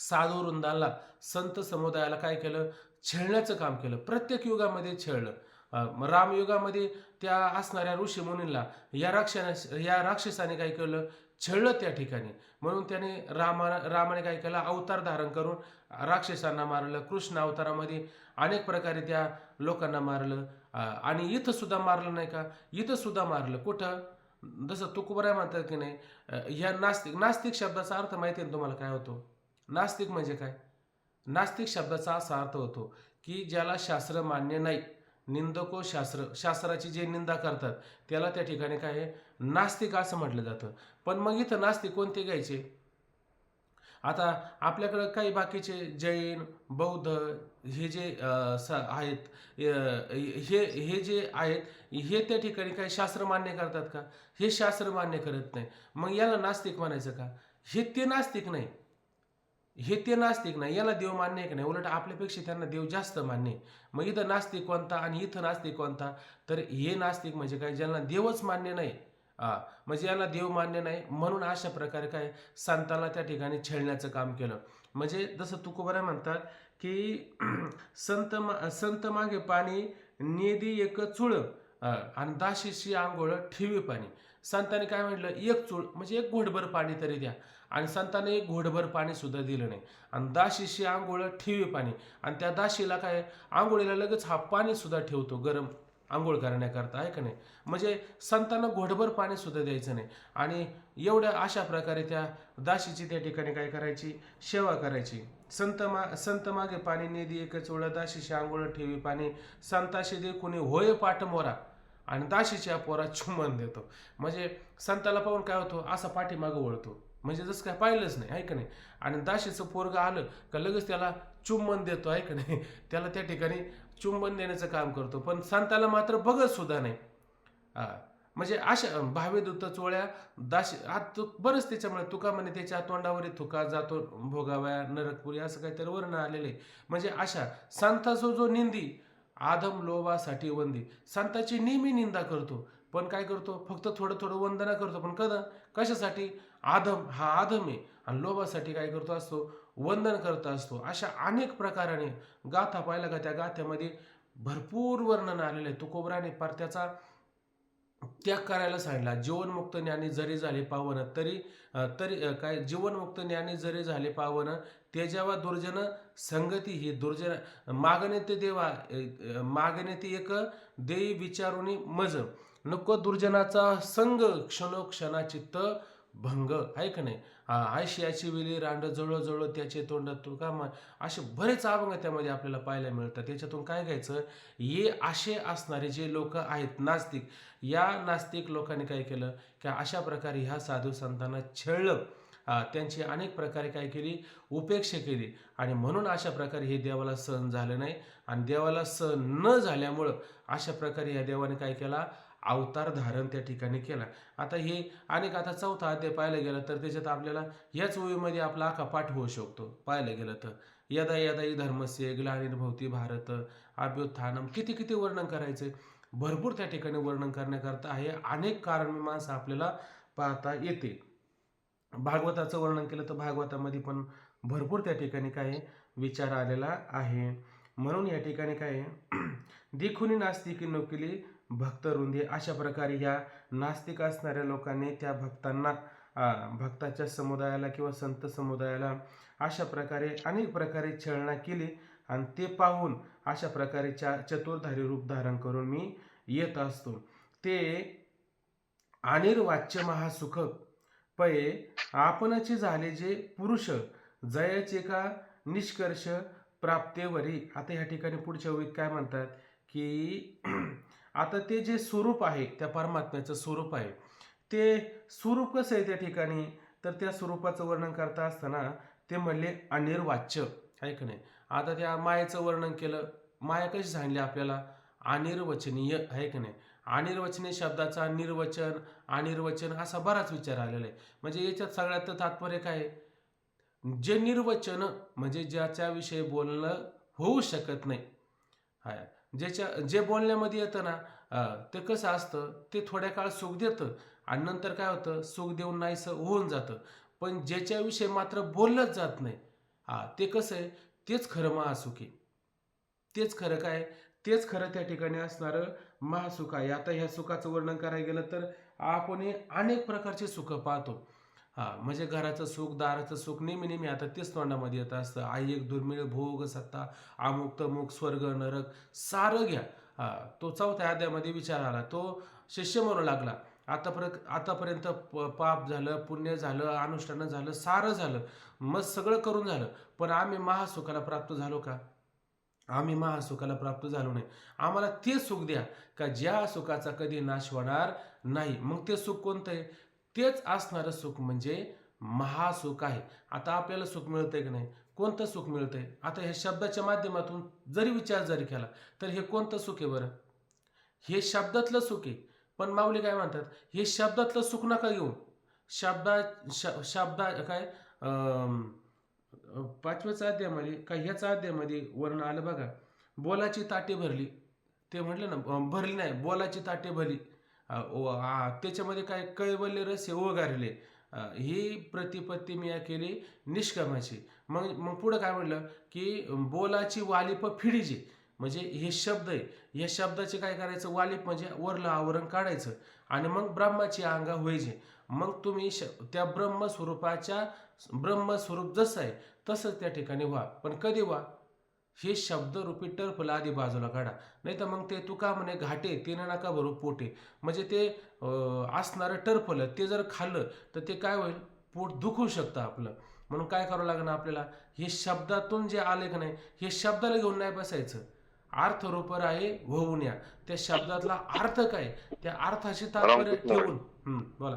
साधू वृंदाला, संत समुदायाला काय केलं, छळण्याचं काम केलं. प्रत्येक युगामध्ये छळलं. रामयुगामध्ये त्या असणाऱ्या ऋषीमुनींना या राक्षसाने काय केलं, छळलं त्या ठिकाणी. म्हणून त्याने रामाने काय केलं, अवतार धारण करून राक्षसांना मारलं. कृष्ण अवतारामध्ये अनेक प्रकारे त्या लोकांना मारलं. आणि इथं सुद्धा मारलं नाही का, इथं सुद्धा मारलं. कुठं, जसं तुकोबराय म्हणतात की नाही, ह्या नास्तिक शब्दाचा अर्थ माहिती आहे तुम्हाला काय होतो? नास्तिक म्हणजे काय? नास्तिक शब्दाचा असा अर्थ होतो की ज्याला शास्त्र मान्य नाही, निंदको शास्त्राची जे निंदा करतात त्याला त्या ठिकाणी काय आहे, नास्तिक असं म्हटलं जातं. पण मग इथं नास्तिक कोणते घ्यायचे? आता आपल्याकडं काही बाकीचे जैन, बौद्ध हे जे आहेत, हे जे आहेत, हे त्या ठिकाणी काही शास्त्र मान्य करतात का? हे शास्त्र मान्य करत नाही. मग याला नास्तिक म्हणायचं का? ते नास्तिक नाही. याला देव मान्य आहे की नाही, उलट आपल्यापेक्षा त्यांना देव जास्त मान्य आहे. मग इथं नास्तिक कोणता आणि इथं नास्तिक कोणता? तर हे नास्तिक म्हणजे काय, ज्यांना देवच मान्य नाही. म्हणजे याला देव मान्य नाही, म्हणून अशा प्रकारे काय संतांना त्या ठिकाणी छळण्याचं काम केलं. म्हणजे जसं तुकोबराय म्हणतात की संत मागे पाणी नेदी एक चूळ, आणि दाशीशी आंघोळ ठेवी पाणी. संतांनी काय म्हटलं, एक चूळ म्हणजे एक घोटभर पाणी तरी द्या, आणि संतांनी एक घोटभर पाणी सुद्धा दिलं नाही. आणि दाशीशी आंघोळ ठेवी पाणी, आणि त्या दाशीला काय, आंघोळीला लगेच हा पाणी सुद्धा ठेवतो गरम आंघोळ करण्याकरता, आहे का नाही. म्हणजे संतांना घोटभर पाणी सुद्धा द्यायचं नाही. आणि एवढ्या अशा प्रकारे त्या दाशीची त्या ठिकाणी काय करायची, सेवा करायची. संत मागे पाणी नेदी एक चोळा, दाशीशी आंघोळ ठेवी पाणी, संताशी दे कुणी होय पाठ मोरा, आणि दाशीच्या पोरा चुंबन देतो. म्हणजे संताला पाहून काय होतो, असा पाठीमागं वळतो, म्हणजे जसं काय पाहिलंच नाही, आहे का नाही. आणि दाशीचं पोरगं आलं का लगेच त्याला चुंबन देतो, आहे का नाही. त्याला त्या ठिकाणी चुंबन देण्याचं काम करतो, पण संताला मात्र बघत सुद्धा नाही. म्हणजे अशा भावे दूत चोळ्या दाशी. आता बरंच त्याच्यामुळे तुका म्हणे, त्याच्या तोंडावरी थुका जातो भोगाव्या नरकपुरी, असं काहीतरी वर्ण आलेलं आहे. म्हणजे अशा संताचा जो निंदी, आदम लोभासाठी वंदी, संताची नेहमी निंदा करतो, पण काय करतो, फक्त थोडं थोडं वंदना करतो, पण कशासाठी, हा आदम आहे, आणि लोभासाठी काय करतो असतो, वंदन करत असतो. अशा अनेक प्रकाराने गाथा पाहिला का, त्या गाथ्यामध्ये भरपूर वर्णन आलेलं आहे. तुकोबराने पार त्याचा त्याग करायला सांगितला. जीवनमुक्त ज्ञानी जरी झाले पावन, काय जीवनमुक्त ज्ञानी जरी झाले पावन, ते जेव्हा दुर्जन संगती ही दुर्जन मागणे ते देवा, मागणे ते एक देई विचारुनी मज, नको दुर्जनाचा संग, क्षणोक्षणाची भंग, आहे का नाही. आयशियाची वेली रांड जळो त्याचे तोंड तू का, असे बरेच अभंग त्यामध्ये आपल्याला पाहायला मिळतात. त्याच्यातून काय घ्यायचं, हे असे असणारे जे लोक आहेत नास्तिक, या नास्तिक लोकांनी काय केलं की अशा प्रकारे ह्या साधू संतांना छळलं, त्यांची अनेक प्रकारे काय केली, उपेक्षा केली. आणि म्हणून अशा प्रकारे हे देवाला सहन झालं नाही. आणि देवाला सहन न झाल्यामुळं अशा प्रकारे या देवाने काय केला, अवतार धारण त्या ठिकाणी केला. आता हे अनेक, आता चौथा अध्याय पाहायला गेलं तर त्याच्यात आपल्याला याच ओळीमध्ये आपला आखा पाठ होऊ शकतो. पाहायला गेलं तर यदा यदा हि धर्मस्य ग्लानिर्भवती भारत अभ्युत्थानम, किती वर्णन करायचे, भरपूर त्या ठिकाणी वर्णन करण्याकरता आहे. अनेक कारणमीमांसा आपल्याला पाहता येते. भागवताचं वर्णन केलं तर भागवतामध्ये पण भरपूर त्या ठिकाणी काय विचार आलेला आहे. म्हणून या ठिकाणी काय देखुनी नास्तिकी नोकेली भक्त रुंदी, अशा प्रकारे या नास्तिक असणाऱ्या लोकांनी त्या भक्ताच्या समुदायाला किंवा संत समुदायाला अशा प्रकारे अनेक प्रकारे छळना केली. आणि ते पाहून अशा प्रकारे चतुर्धारी रूप धारण करून मी येत असतो. ते अनिर्वाच्य महासुख पये आपणचे झाले जे पुरुष, जयाचे का निष्कर्ष प्राप्तेवरी. आता ह्या ठिकाणी पुढच्या ओळीत काय म्हणतात की आता ते जे स्वरूप आहे, त्या परमात्म्याचं स्वरूप आहे, ते स्वरूप कसं आहे त्या ठिकाणी, तर त्या स्वरूपाचं वर्णन करता असताना ते म्हणले अनिर्वाच्य, आहे का नाही. आता त्या मायेचं वर्णन केलं, माया कशी सांगली आपल्याला, अनिर्वचनीय, आहे की नाही. अनिर्वचनीय शब्दाचा निर्वचन अनिर्वचन असा बराच विचार आलेला आहे. म्हणजे याच्यात सगळ्यात तात्पर्य काय आहे? जे निर्वचन म्हणजे ज्याच्याविषयी बोलणं होऊ शकत नाही, हा जे बोलण्यामध्ये येतं ना, ते कसं असतं, ते थोड्या काळ सुख देतं आणि नंतर काय होतं, सुख देऊन नाहीसं होऊन जातं. पण ज्याच्याविषयी मात्र बोललंच जात नाही, ते कसं आहे, तेच खरं महासुख आहे. तेच खरं काय, तेच खरं त्या ठिकाणी असणारं महासुख आहे. आता ह्या सुखाचं वर्णन करायला गेलं तर आपण हे अनेक प्रकारचे सुख पाहतो. म्हणजे घराचं सुख, दाराचं सुख नेहमी नेहमी आता तेच तोंडामध्ये येत असतं. आई एक दुर्मिळ भोग सत्ता, अमुक तमुक स्वर्ग नरक सारं घ्या. तो 4थ्या अध्यायामध्ये विचार आला. तो शिष्य म्हणू लागला, आतापर्यंत पाप झालं, पुण्य झालं, अनुष्ठानं झालं, सारं झालं, मग सगळं करून झालं, पण आम्ही महासुखाला प्राप्त झालो का? आम्ही महासुखाला प्राप्त झालो नाही. आम्हाला ते सुख द्या का ज्या सुखाचा कधी नाश होणार नाही. मग ते सुख कोणतं आहे? तेच असणारं सुख म्हणजे महासुख आहे. आता आपल्याला सुख मिळतंय की नाही? कोणतं सुख मिळतंय? आता ह्या शब्दाच्या माध्यमातून जरी विचार जरी केला तर हे कोणतं सुख आहे बरं? हे शब्दातलं सुख आहे. पण माऊली काय म्हणतात, हे शब्दातलं सुख नका घेऊ. शब्दा काय, 5व्याच अध्यायामध्ये का ह्याच अध्यायामध्ये वर्णन आलं बघा. बोलाची ताटे भरली, ते म्हटलं ना, भरली नाही, बोलाची ताटे भरली. त्याच्यामध्ये काय, कैवल्य रस ओगारले, ही प्रतिपत्ती मी केली निष्कामाची. मग मग पुढं काय म्हटलं की बोलाची वालिप फिडीजी, म्हणजे हे शब्द आहे, या शब्दाचे काय करायचं, वालिप म्हणजे वरलं आवरण काढायचं आणि मग ब्रह्माची अंगा व्हायचे. मग तुम्ही त्या ब्रह्मस्वरूप जसं आहे तसंच त्या ठिकाणी व्हा. पण कधी व्हा? हे शब्दरूपी टर्फला आधी बाजूला काढा. नाही तर मग ते तुका म्हणे घाटे तिनं नका भरू पोटे. म्हणजे ते असणारं टर्फलं ते जर खाल्लं तर ते काय होईल, पोट दुखू शकतं आपलं. म्हणून काय करावं लागणार आपल्याला, हे शब्दातून जे आले की नाही, हे शब्दाला घेऊन नाही बसायचं. अर्थरूप आहे होऊन या. त्या शब्दातला अर्थ काय, त्या अर्थाशी तात्पर्य रामकृष्ण हरी. ठेवून बोला.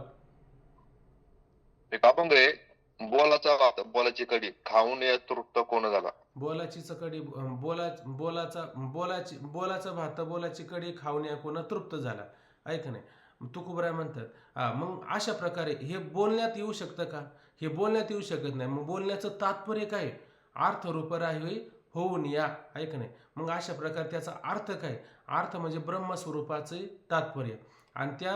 एक अभंग आहे, बोलाचा भात बोलाची कडी खाऊन या तृप्त कोण झाला. बोलाची चकडी, बोलाचा भात बोलाची कडी खाऊन कोण तृप्त झाला. ऐक नाही, तुकोबराय म्हणतात. मग अशा प्रकारे हे बोलण्यात येऊ शकतं का? हे बोलण्यात येऊ शकत नाही. मग बोलण्याचं तात्पर्य काय? अर्थरूप राहावे होऊन या. ऐक नाही, मग अशा प्रकारे त्याचा अर्थ काय? अर्थ म्हणजे ब्रह्मस्वरूपाचे तात्पर्य आणि त्या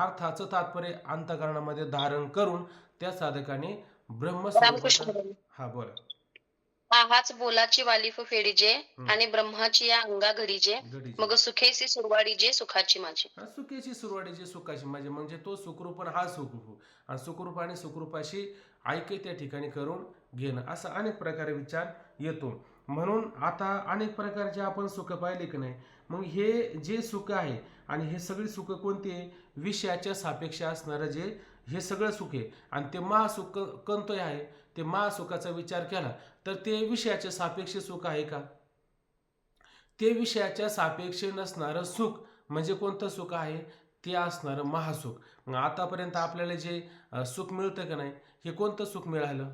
अर्थाचं तात्पर्य अंतःकरणामध्ये धारण करून त्या साधकाने ब्रह्मस्वरूपाचा. रामकृष्ण हा बोला. हाच बोलाची वालिफ फेडीजे आणि ब्रह्माची या अंगा घडीजे, मग सुखेसी सुरवाडीजे सुखाची माझी. सुखेची सुरुवातीची सुखाची म्हणजे तो सुखरूप आणि हा सुखरूप, आणि सुखरूप आणि सुखरूपाशी ऐक्य त्या ठिकाणी करून घेणं, असा अनेक प्रकारे विचार येतो. म्हणून आता अनेक प्रकारचे आपण सुख पाहिले की नाही. मग हे जे सुख आहे आणि हे सगळी सुख कोणती आहे, विषयाच्या सापेक्ष असणारं जे हे सगळं सुख आहे. आणि ते महासुख कोणतं आहे, ते महासुखाचा विचार केला तर ते विषयाच्या सापेक्ष सुख आहे का? ते विषयाच्या सापेक्ष नसणारं सुख म्हणजे कोणतं सुख आहे, ते असणारं महासुख. मग आतापर्यंत आपल्याला जे सुख मिळतं का नाही, हे कोणतं सुख मिळालं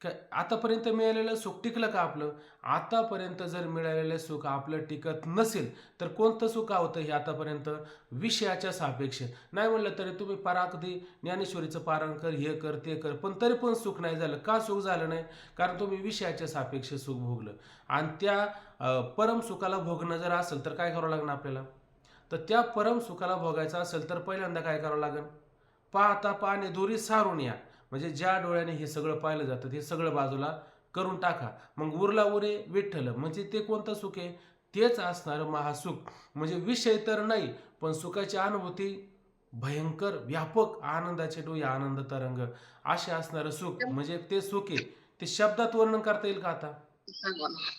का? आतापर्यंत मिळालेलं सुख टिकलं का आपलं? आतापर्यंत जर मिळालेलं सुख आपलं टिकत नसेल तर कोणतं सुख होतं हे आतापर्यंत? विषयाच्या सापेक्ष. नाही म्हणलं तरी तुम्ही परागदी ज्ञानेश्वरीचं पारायण कर, हे कर ते कर, पण तरी पण सुख नाही झालं का? सुख झालं नाही कारण तुम्ही विषयाच्या सापेक्ष सुख भोगलं. आणि त्या परम सुखाला भोगणं जर असेल तर काय करावं लागणार आपल्याला? तर त्या परम सुखाला भोगायचं असेल तर पहिल्यांदा काय करावं लागेल? पाहता पाने दोरी सारून या. म्हणजे ज्या डोळ्याने हे सगळं पाहिलं जातं ते सगळं बाजूला करून टाका. मग उरला उरे विठ्ठल, म्हणजे ते कोणतं सुख आहे? तेच असणारं महासुख. म्हणजे विषय तर नाही पण सुखाची अनुभूती भयंकर व्यापक आनंदाचे डोळे, आनंद तरंग असे असणारं सुख म्हणजे ते सुख आहे. ते शब्दात वर्णन करता येईल का आता?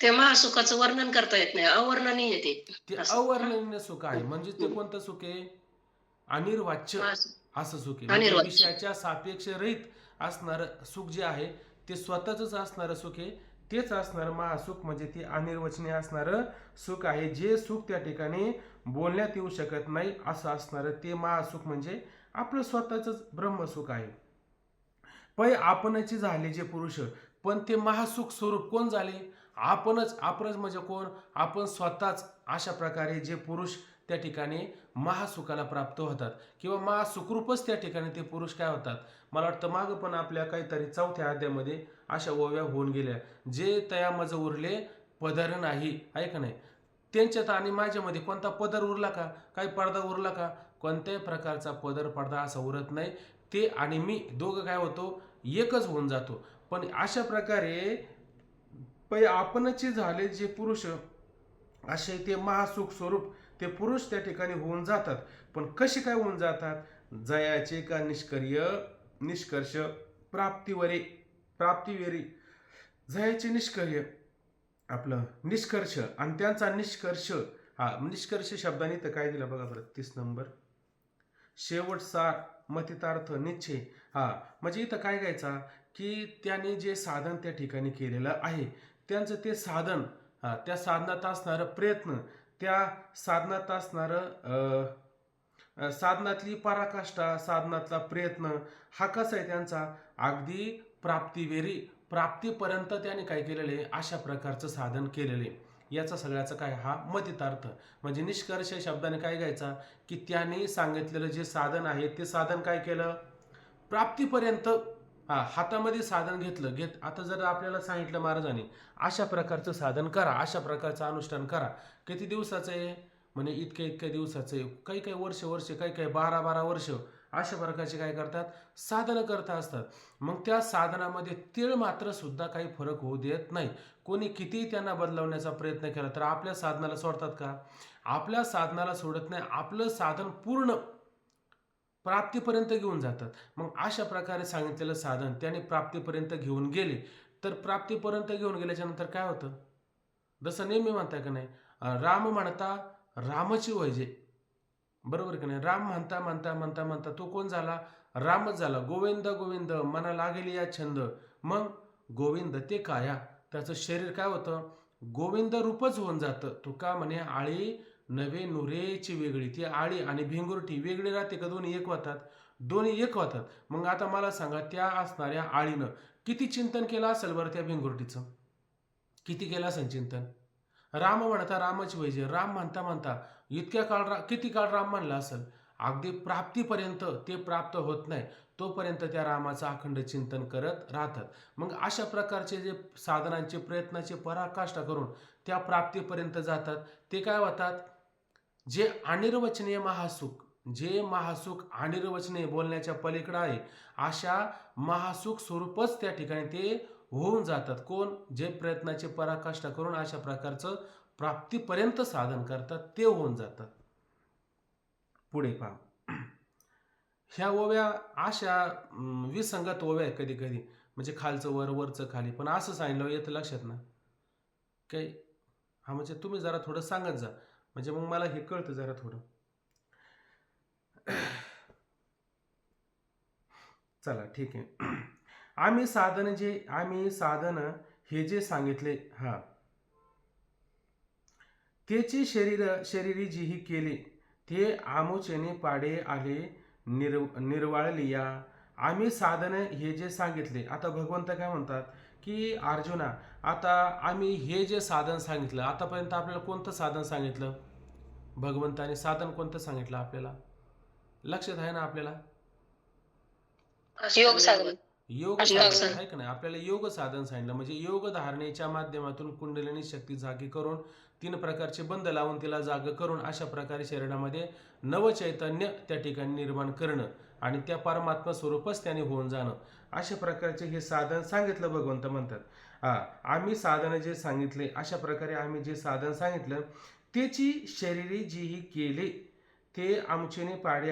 ते महासुखाचं वर्णन करता येत नाही, अवर्णनीय ते अवर्णनीय सुख आहे. म्हणजे ते कोणतं सुख आहे? अनिर्वाच्य असं सुख आहे. म्हणजे विषयाच्या सापेक्ष रहित असणारं सुख जे आहे ते स्वतःच असणारं सुख आहे. तेच असणारं महासुख म्हणजे ते अनिर्वचनीय असणारं सुख आहे. जे सुख त्या ठिकाणी बोलण्यात येऊ शकत नाही असं असणारं ते महासुख म्हणजे आपलं स्वतःच ब्रह्मसुख आहे. पै आपणची झाले जे पुरुष, पण ते महासुख स्वरूप कोण झाले? आपणच म्हणजे कोण? आपण स्वतःच. अशा प्रकारे जे पुरुष त्या ठिकाणी महासुखाला प्राप्त होतात किंवा महासुखरूपच त्या ठिकाणी ते पुरुष काय होतात. मला वाटतं मागं पण आपल्या काहीतरी 4थ्या अध्यायामध्ये अशा ओव्या होऊन गेल्या, जे तयामज उरले पदर नाही, आहे का नाही. त्यांच्यात आणि माझ्यामध्ये कोणता पदर उरला का, काही पडदा उरला का, कोणत्याही प्रकारचा पदर पडदा असा उरत नाही. ते आणि मी दोघं काय होतो, एकच होऊन जातो. पण अशा प्रकारे आपणचे झाले जे पुरुष असे ते महासुख स्वरूप ते पुरुष त्या ठिकाणी होऊन जातात. पण कसे काय होऊन जातात, जयाचे का निष्कर्ष प्राप्तिवेरी जयाचे आपलं निष्कर्ष आणि त्यांचा निष्कर्ष. निष्कर्ष शब्दाने तर काय दिलं बघा बरं, 30 नंबर शेवट सार मतितार्थ निश्चय. म्हणजे इथं काय घ्यायचा की त्याने जे साधन त्या ठिकाणी केलेलं आहे त्यांचं ते साधन, त्या साधनात असणारं प्रयत्न, त्या साधनात असणारं साधनातली पराकाष्ठा, साधनातला प्रयत्न हा कसा आहे त्यांचा, अगदी प्राप्तीपर्यंत त्याने काय केलेले अशा प्रकारचं साधन केलेले. याचा सगळ्याचा काय हा मतितार्थ. म्हणजे निष्कर्ष शब्दाने काय घ्यायचा की त्याने सांगितलेलं जे साधन आहे ते साधन काय केलं, प्राप्तीपर्यंत हातामध्ये साधन घेतलं. आता जर आपल्याला सांगितलं महाराजांनी अशा प्रकारचं साधन करा, अशा प्रकारचं अनुष्ठान करा, किती दिवसाचं आहे म्हणजे इतक्या दिवसाचं आहे, काही वर्ष काही 12 वर्ष अशा प्रकारचे काय करतात साधनं करता असतात. मग त्या साधनामध्ये तीळ मात्र सुद्धा काही फरक होऊ देत नाही. कोणी कितीही त्यांना बदलवण्याचा प्रयत्न केला तर आपल्या साधनाला सोडतात का, आपल्या साधनाला सोडत नाही. आपलं साधन पूर्ण प्राप्तीपर्यंत घेऊन जातात. मग अशा प्रकारे सांगितलेलं साधन त्याने प्राप्तीपर्यंत घेऊन गेले. तर प्राप्तीपर्यंत घेऊन गेल्याच्या नंतर काय होतं, जसं नेहमी म्हणताय का नाही, राम म्हणता रामची वैजे, बरोबर का नाही. राम म्हणता तो कोण झाला, रामच झाला. गोविंद गोविंद मना लागेल या छंद. मग गोविंद ते काया, त्याचं शरीर काय होतं, गोविंद रूपच होऊन जातं. तो का म्हणे आळी नवे नुरेची वेगळी. ती आळी आणि भिंगुरटी वेगळी राहते का, दोन्ही एक होतात, दोन्ही एक होतात. मग आता मला सांगा, त्या असणाऱ्या आळीनं किती चिंतन केलं असेल बरं त्या भिंगुरटीचं, किती केलं असेल चिंतन. राम म्हणता रामच वैजे, राम म्हणता इतक्या किती काळ राम म्हणला असेल, अगदी प्राप्तीपर्यंत ते प्राप्त होत नाही तोपर्यंत त्या रामाचं अखंड चिंतन करत राहतात. मग अशा प्रकारचे जे साधनांचे प्रयत्नाचे पराकाष्ठा करून त्या प्राप्तीपर्यंत जातात ते काय होतात, जे अनिर्वचनीय महासुख, जे महासुख अनिर्वचनीय बोलण्याच्या पलीकडे आहे अशा महासुख स्वरूपच त्या ठिकाणी ते होऊन जातात. कोण, जे प्रयत्नाचे पराकाष्ठा करून अशा प्रकारचं प्राप्तीपर्यंत साधन करतात ते होऊन जातात. पुढे पहा, ह्या ओव्या अशा विसंगत ओव्या आहे कधी कधी, म्हणजे खालचं वर वरचं खाली, पण असं सांगितलं येतं लक्षात ना काही. म्हणजे तुम्ही जरा थोडं सांगत जा, म्हणजे मग मला हे कळतं जरा थोडं. चला ठीक आहे. आम्ही साधन हे जे सांगितले त्याचे शरीरी जीही केले ते आमुचेने पाडे आले निर्वाळलिया. आम्ही साधन हे जे सांगितले, आता भगवंत काय म्हणतात की अर्जुना, आता आम्ही हे जे साधन सांगितलं, आतापर्यंत आपल्याला कोणतं साधन सांगितलं, भगवंताने साधन कोणतं सांगितलं आपल्याला, लक्षात आहे ना आपल्याला, योग साधन, योग साधन आहे का नाही. आपल्याला योग साधन सांगितलं, म्हणजे योग धारणेच्या माध्यमातून कुंडलिनी शक्ती जागी करून 3 प्रकारचे बंध लावून तिला जाग करून अशा प्रकारे शरीरामध्ये नवचैतन्य त्या ठिकाणी निर्माण करणं आणि त्या परमात्मा स्वरूपच त्याने होऊन जाणं, अशा प्रकारचे हे साधन सांगितलं. भगवंत म्हणतात आम्ही साधन जे सांगितले, अशा प्रकारे आम्ही जे साधन सांगितलं त्याची शरीरी जीही केले ते आमचेने पाडे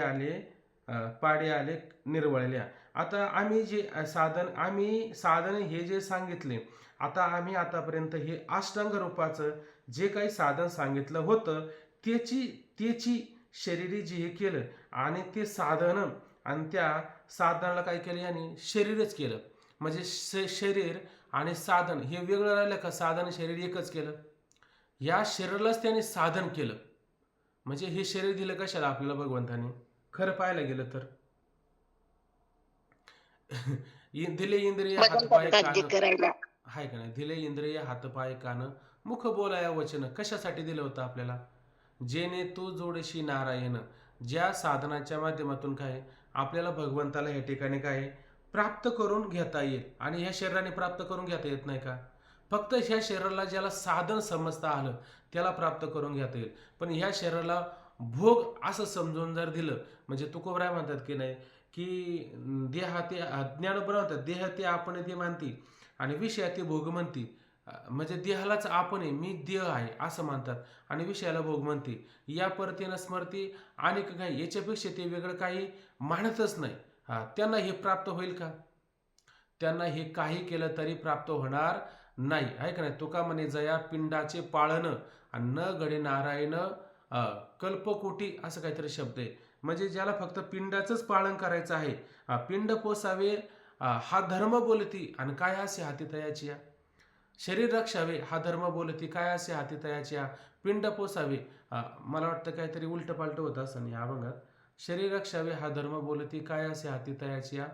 आले निर्वळल्या. आता आम्ही जे साधन हे जे सांगितले, आता आम्ही आतापर्यंत हे अष्टांग रूपाचं जे काही साधन सांगितलं होतं त्याची शरीरी जी हे केलं आणि ते साधन आणि त्या साधनाला काय केलं यांनी, शरीरच केलं. म्हणजे शरीर आणि साधन हे वेगळं राहिलं का, साधन शरीर एकच केलं. या शरीरालाच त्याने साधन केलं. म्हणजे हे शरीर दिलं कशाला आपल्याला भगवंताने, खरं पाहायला गेलं तर दिले इंद्रिय हातपाय कान, हाय का नाही, दिले इंद्रिय हातपाय कान मुख बोलाया वचन, कशासाठी दिलं होतं आपल्याला, जेणे तू जोडशी नारायण. ज्या साधनाच्या माध्यमातून काय आपल्याला भगवंताला या ठिकाणी काय प्राप्त करून घेता येईल. आणि ह्या शरीराने प्राप्त करून घेता येत नाही का? फक्त ह्या शरीराला ज्याला साधन समजता आलं त्याला प्राप्त करून घेता येईल. पण ह्या शरीराला भोग असं समजून जर दिलं, म्हणजे तुकोबराय म्हणतात की नाही की देहाते ज्ञानोबराय म्हणतात देहाते आपण ते मानती आणि विषयाते भोग म्हणती. म्हणजे देहालाच आपण आहे, मी देह आहे असं म्हणतात आणि विषयाला भोग म्हणते. या परतीनं स्मरती आणि काही याच्यापेक्षा ते वेगळं काही मानतच नाही. त्यांना हे प्राप्त होईल का? त्यांना हे काही केलं तरी प्राप्त होणार नाही, आहे का नाही? तुका म्हणे जया पिंडाचे पाळण आणि न घडे नारायण कल्पकोटी असं काहीतरी शब्द आहे. म्हणजे ज्याला फक्त पिंडाचंच पालन करायचं आहे, पिंड पोसावे हा धर्म बोलती आणि काय असे हाती तयाची या. शरीर रक्षावे हा धर्म बोलती काय असे हाती तयाची या. पिंड पोसावे मला वाटतं काहीतरी उलट पालट होत असं या अभंगात. शरीर रक्षावे हा धर्म बोलती काय असे हाती तयाची या.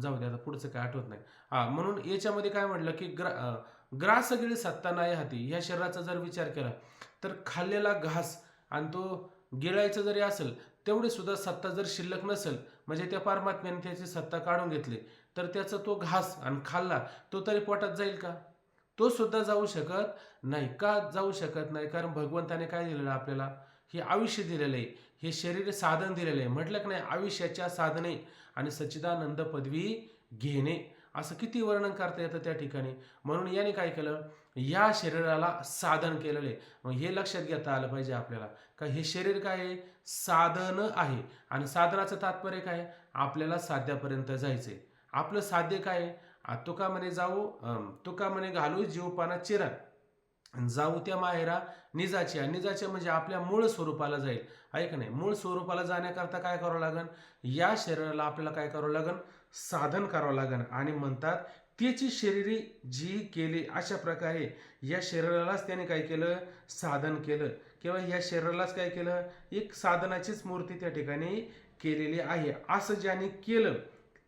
जाऊ दे आता पुढचं काय आठवत नाही. म्हणून याच्यामध्ये काय म्हटलं की ग्रास गिळी सत्ता नाही हाती. ह्या शरीराचा जर विचार केला तर खाल्लेला घास आणि तो गिळायचं जरी असेल तेवढी सुद्धा सत्ता जर शिल्लक नसेल, म्हणजे त्या परमात्म्याने त्याची सत्ता काढून घेतली तर त्याचा तो घास आणि खाल्ला तो तरी पोटात जाईल का? तो सुद्धा जाऊ शकत नाही. का जाऊ शकत नाही? कारण भगवंताने काय दिलेलं आपल्याला? हे आयुष्य दिलेलं आहे, हे शरीर साधन दिलेलं आहे. म्हटलं की नाही आयुष्याच्या साधने आणि सच्चिदानंद पदवी घेणे असं किती वर्णन करता येतं त्या ठिकाणी. म्हणून याने काय केलं, या शरीराला साधन केलेलं आहे. मग हे लक्षात घेता आलं पाहिजे आपल्याला का हे शरीर काय आहे? साधन आहे. आणि साधनाचं तात्पर्य काय? आपल्याला साध्यापर्यंत जायचंय. आपलं साध्य काय? तुका म्हणे तुका म्हणे घालू जीवपाना चिरा जाऊ त्या माहेरा निजाच्या. निजाच्या म्हणजे आपल्या मूळ स्वरूपाला जाईल, आहे का नाही? मूळ स्वरूपाला जाण्याकरता काय करावं लागेल? या शरीराला आपल्याला काय करावं लागेल? साधन करावं लागेल. आणि म्हणतात त्याची शरीरी जी केली, अशा प्रकारे या शरीरालाच त्याने काय केलं? साधन केलं. किंवा या शरीरालाच काय केलं? एक साधनाचीच मूर्ती त्या ठिकाणी केलेली आहे. असं ज्याने केलं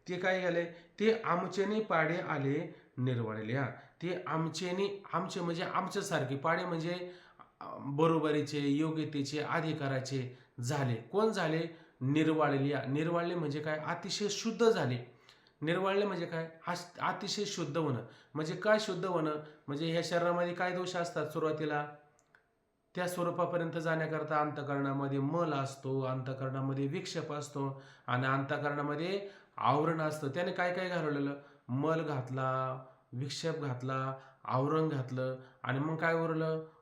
ते काय झाले? ते आमचेने पाडे आले निर्वाळले. ते आमचेने, आमचे म्हणजे आमच्यासारखे, पाडे म्हणजे बरोबरीचे, योग्यतेचे, अधिकाराचे झाले. कोण झाले? निर्वाळले. निर्वाळले म्हणजे काय? अतिशय शुद्ध झाले. निर्वाळले म्हणजे काय? अतिशय शुद्ध होणं. म्हणजे काय शुद्ध होणं? म्हणजे ह्या शरीरामध्ये काय दोष असतात सुरुवातीला? त्या स्वरूपापर्यंत जाण्याकरता अंतःकरणामध्ये मल असतो, अंतःकरणामध्ये विक्षेप असतो आणि अंतःकरणामध्ये आवरण असतं. त्याने काय काय घालवलेलं? मल घातला, विक्षेप घातला, आवरण घातलं आणि मग काय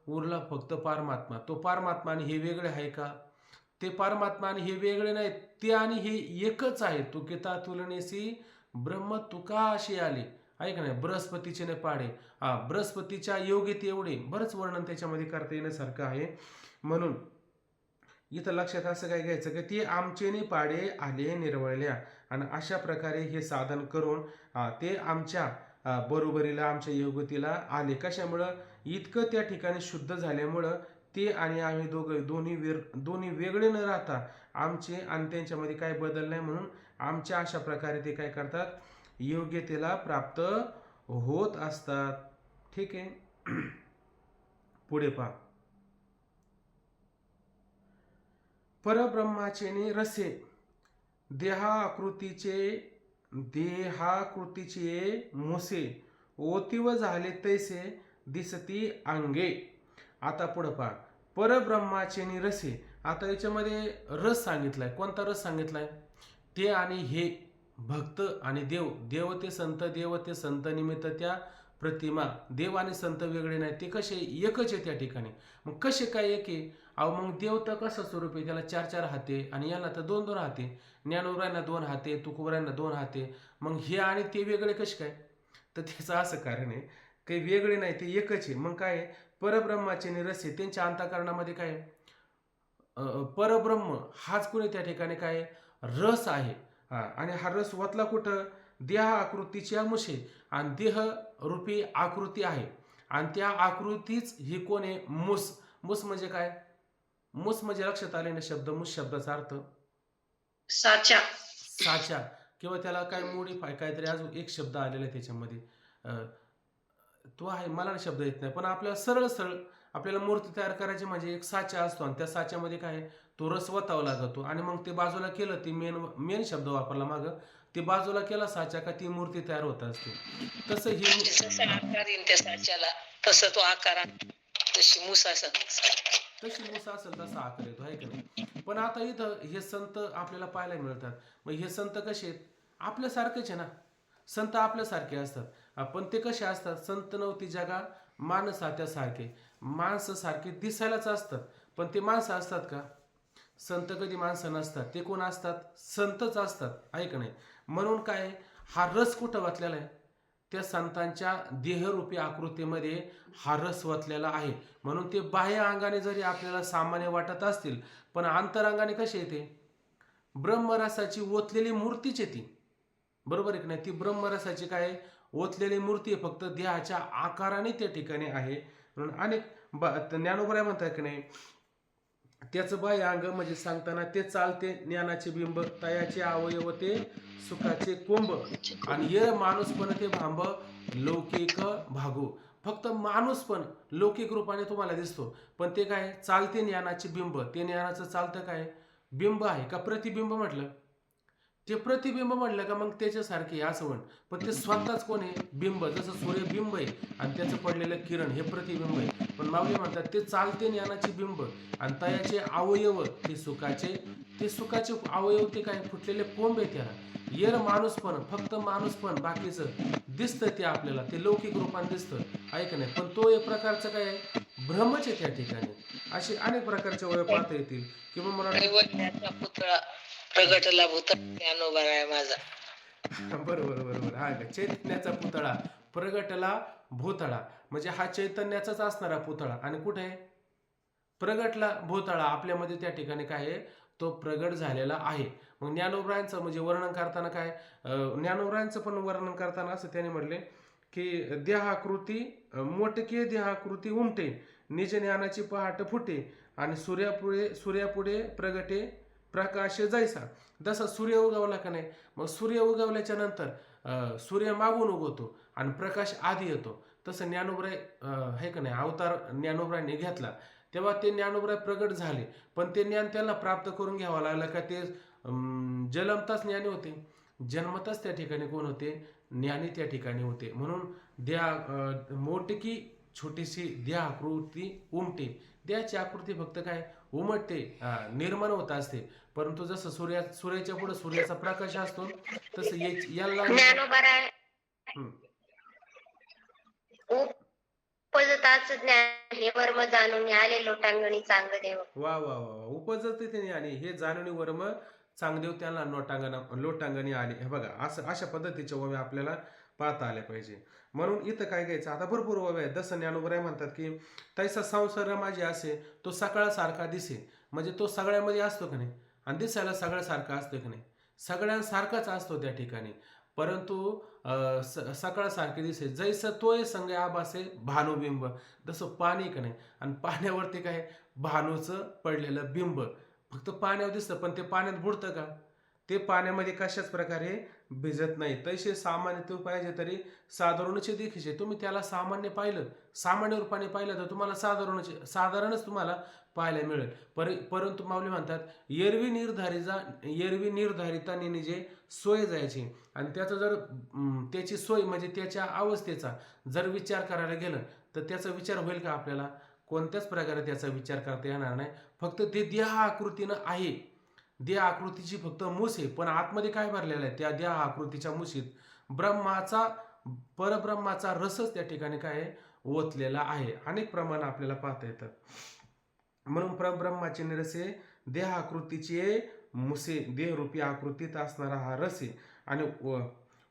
उरला फक्त परमात्मा. तो परमात्मा आणि हे वेगळे आहे का? ते परमात्मा आणि हे वेगळे नाहीत, ते आणि हे एकच आहे. तुकिता तुलनेसी ब्रह्म तुका अशी आले, आहे का नाही? बृहस्पतीचे ने पाडे. बृहस्पतीच्या योग्यते एवढे बरंच वर्णन त्याच्यामध्ये करता येण्यासारखं आहे. म्हणून इथं लक्षात असं काय घ्यायचं की ते आमचेने पाडे आले निर्वळल्या. आणि अशा प्रकारे हे साधन करून ते आमच्या बरोबरीला, आमच्या योग्यतेला आले. कशामुळं? इतकं त्या ठिकाणी शुद्ध झाल्यामुळं ते आणि आम्ही दोन्ही वेगळे न राहता आमचे आणि त्यांच्यामध्ये काय बदल नाही, म्हणून आमच्या अशा प्रकारे ते काय करतात? योग्यतेला प्राप्त होत असतात. ठीक आहे. पुढे पहा. परब्रह्माचे रसे देहाकृतीचे मुसे ओतीव झाले तैसे दिसती अंगे. आता पुढे पहा. परब्रह्माचे रसे. आता याच्यामध्ये रस सांगितलाय. कोणता रस सांगितलाय? ते आणि हे भक्त आणि देव, देव ते संत निमित्त त्या प्रतिमा. देव आणि संत वेगळे नाही, ते कसे एकच आहे त्या ठिकाणी. मग कसे काय एक आहे? मग देव तर कसं स्वरूप आहे? त्याला 4 हाते आणि याला तर 2 हाते. ज्ञानोबरायांना 2 हाते, तुकोबरायांना 2 हाते. मग हे आणि ते वेगळे कसे काय? तर त्याचं असं कारण आहे काही वेगळे नाही, ते एकच आहे. मग काय? परब्रह्माचे रस आहे. त्यांच्या अंतःकरणामध्ये काय? परब्रह्म हाच कोणी त्या ठिकाणी काय? रस आहे. आणि हा रस वतला कुठं? देह आकृतीच्या मुसे. आणि देह रूपी आकृती आहे आणि त्या आकृतीच ही कोण आहे? मुस. मुस म्हणजे काय? मुस म्हणजे लक्षात आले ना शब्द? मुस शब्दाचा अर्थ साचा. साचा. किंवा त्याला काय मोडीफाय काहीतरी अजून एक शब्द आलेला आहे त्याच्यामध्ये, तो आहे मला शब्द येत नाही, पण आपल्याला सरळ सरळ आपल्याला मूर्ती तयार करायची म्हणजे एक साचा असतो आणि त्या साच्यामध्ये काय आहे, तो रस वतावा लागतो आणि मग ते बाजूला केलं, ती मेन शब्द वापरला मागं, ते बाजूला केला साचा का ती मूर्ती तयार होत असते. तसं ही जसा आकार येईल त्या साच्याला तसं तो आकार आहे. तशी मूस असेल तसा आकार येतो, आहे का नाही. पण आता इथं हे संत आपल्याला पाहायला मिळतात. मग हे संत कसे आहेत? आपल्यासारखेच आहे ना. संत आपल्यासारखे असतात. पण ते कसे असतात? संत नव्हती जगा माणसा त्यासारखे. माणसं सारखे दिसायलाच असतात, पण ते माणसं असतात का? संत कधी माणसं नसतात. ते कोण असतात? संतच असतात, आहे का नाही. म्हणून काय, हा रस कुठं वाचलेला आहे? त्या संतांच्या देहरूपी आकृतीमध्ये हा रस वतलेला आहे. म्हणून ते बाह्य अंगाने जरी आपल्याला सामान्य वाटत असतील, पण अंतरंगाने कसे येते? ब्रह्मरसाची ओतलेली मूर्तीच आहे ती. बरोबर आहे की नाही. ती ब्रह्मरसाची काय आहे? ओतलेली मूर्ती आहे, फक्त देहाच्या आकाराने त्या ठिकाणी आहे. म्हणून अनेक ज्ञानोबराय म्हणतात की नाही, त्याचं बाह्य अंग म्हणजे सांगताना ते चालते ज्ञानाचे बिंब, तयाचे अवयव ते सुखाचे कोंब, आणि ये माणूस पण ते भांब लौकिक भागू. फक्त माणूस पण लौकिक रूपाने तुम्हाला दिसतो, पण ते काय चालते ज्ञानाचे बिंब. ते ज्ञानाचं चालतं काय बिंब आहे का प्रतिबिंब म्हटलं? ते प्रतिबिंब म्हटलं का मग त्याच्यासारखे असं म्हण, पण ते स्वतःच कोण आहे? बिंब. जसं सूर्यबिंब आहे आणि त्याचं पडलेलं किरण हे प्रतिबिंब आहे. पण माऊली म्हणतात ते चालते ज्ञानाचे बिंब आणि तयाचे अवयव ते सुखाचे अवयव ते काय फुटलेले कोंब आहे त्याला. येर माणूस पण, फक्त माणूस पण, बाकीचं दिसतं ते आपल्याला, ते लौकिक रूपाने दिसतं, ऐक नाही. पण तो एक प्रकारचं काय आहे? भ्रमच आहे त्या ठिकाणी. असे अनेक प्रकारचे अवयव पाहता येतील किंवा मला दैवज्ञाचा पुतळा प्रगटला भूत ज्ञानोबा आहे माझा. बरोबर. हा का, चैतन्याचा पुतळा प्रगटला भूतळा, म्हणजे हा चैतन्याचाच असणारा पुतळा. आणि कुठे आहे? प्रगटला भूतळा आपल्यामध्ये, त्या ठिकाणी काय आहे? तो प्रगट झालेला आहे. मग ज्ञानोबरायांचं म्हणजे वर्णन करताना काय, ज्ञानोबरायांचं पण वर्णन करताना असं त्याने म्हटले की देहाकृती मोटके देहाकृती उमटे, निज ज्ञानाची पहाट फुटे, आणि सूर्यापुढे प्रगटे प्रकाश जैसा. जसा सूर्य उगवला का नाही, मग सूर्य उगवल्याच्या नंतर सूर्य मागून उगवतो आणि प्रकाश आधी येतो. तसं ज्ञानोबराय आहे का नाही, अवतार ज्ञानोबरायांनी घेतला तेव्हा ते ज्ञानोबराय प्रगट झाले. पण ते ज्ञान त्यांना प्राप्त करून घ्यावं लागलं का? ते जन्मताच ज्ञानी होते, जन्मताच त्या ठिकाणी कोण होते? ज्ञानी त्या ठिकाणी होते. म्हणून मोठकी छोटीशी देहाकृती उमटे. देहाची आकृती फक्त काय उमटते, निर्माण होत असते. परंतु जसं सूर्याच्या पुढे सूर्याचा प्रकाश असतो, तसं याला ज्ञानोबराय हम्म. उपजताच ज्ञान हे वर्म जाणून आले लोटांगणी चांगदेव. वा उपजते ते आणि हे जाणून वर्म चांगदेव त्यांना लोटांगणी आले. हे बघा, अशा पद्धतीच्या ओव्या आपल्याला पाहता आल्या पाहिजे. म्हणून इथं काय घ्यायचं, आता भरपूर ओव्या आहेत. जसं ज्ञानोबराय म्हणतात की तैसा संसार माझे असे, तो सकाळसारखा दिसे. म्हणजे तो सगळ्यामध्ये असतो का नाही, आणि दिसायला सगळ्यासारखा असतो की नाही, सगळ्यांसारखाच असतो त्या ठिकाणी. परंतु सकाळसारखे दिसे जैसं तोय संग आभासे भानुबिंब. जसं पाणी का नाही, आणि पाण्यावरती काय भानूचं पडलेलं बिंब फक्त पाण्यावर दिसतं, पण ते पाण्यात बुडतं का? ते पाण्यामध्ये कशाच प्रकारे भिजत नाही. तसे सामान्य तू पाहिजे तरी साधारणचे देखील. तुम्ही त्याला सामान्य रूपाने पाहिलं तर तुम्हाला साधारणच तुम्हाला पाहायला मिळेल. परंतु माऊली म्हणतात एरवी निर्धारिता निजे सोय जायची. आणि त्याचं जर त्याची सोय म्हणजे त्याच्या अवस्थेचा जर विचार करायला गेलं तर त्याचा विचार होईल का आपल्याला? कोणत्याच प्रकारे त्याचा विचार करता येणार नाही. फक्त ते देह आकृतीनं आहे, देह आकृतीची फक्त मूस आहे, पण आतमध्ये काय भरलेलं आहे? त्या देह आकृतीच्या मुशीत परब्रह्माचा रसच त्या ठिकाणी काय ओतलेला आहे. अनेक प्रमाण आपल्याला पाहता येतात. म्हणून परब्रह्माचे निरसे देह आकृतीचे मुसे, देहरूपी आकृतीत असणारा हा रस आहे. आणि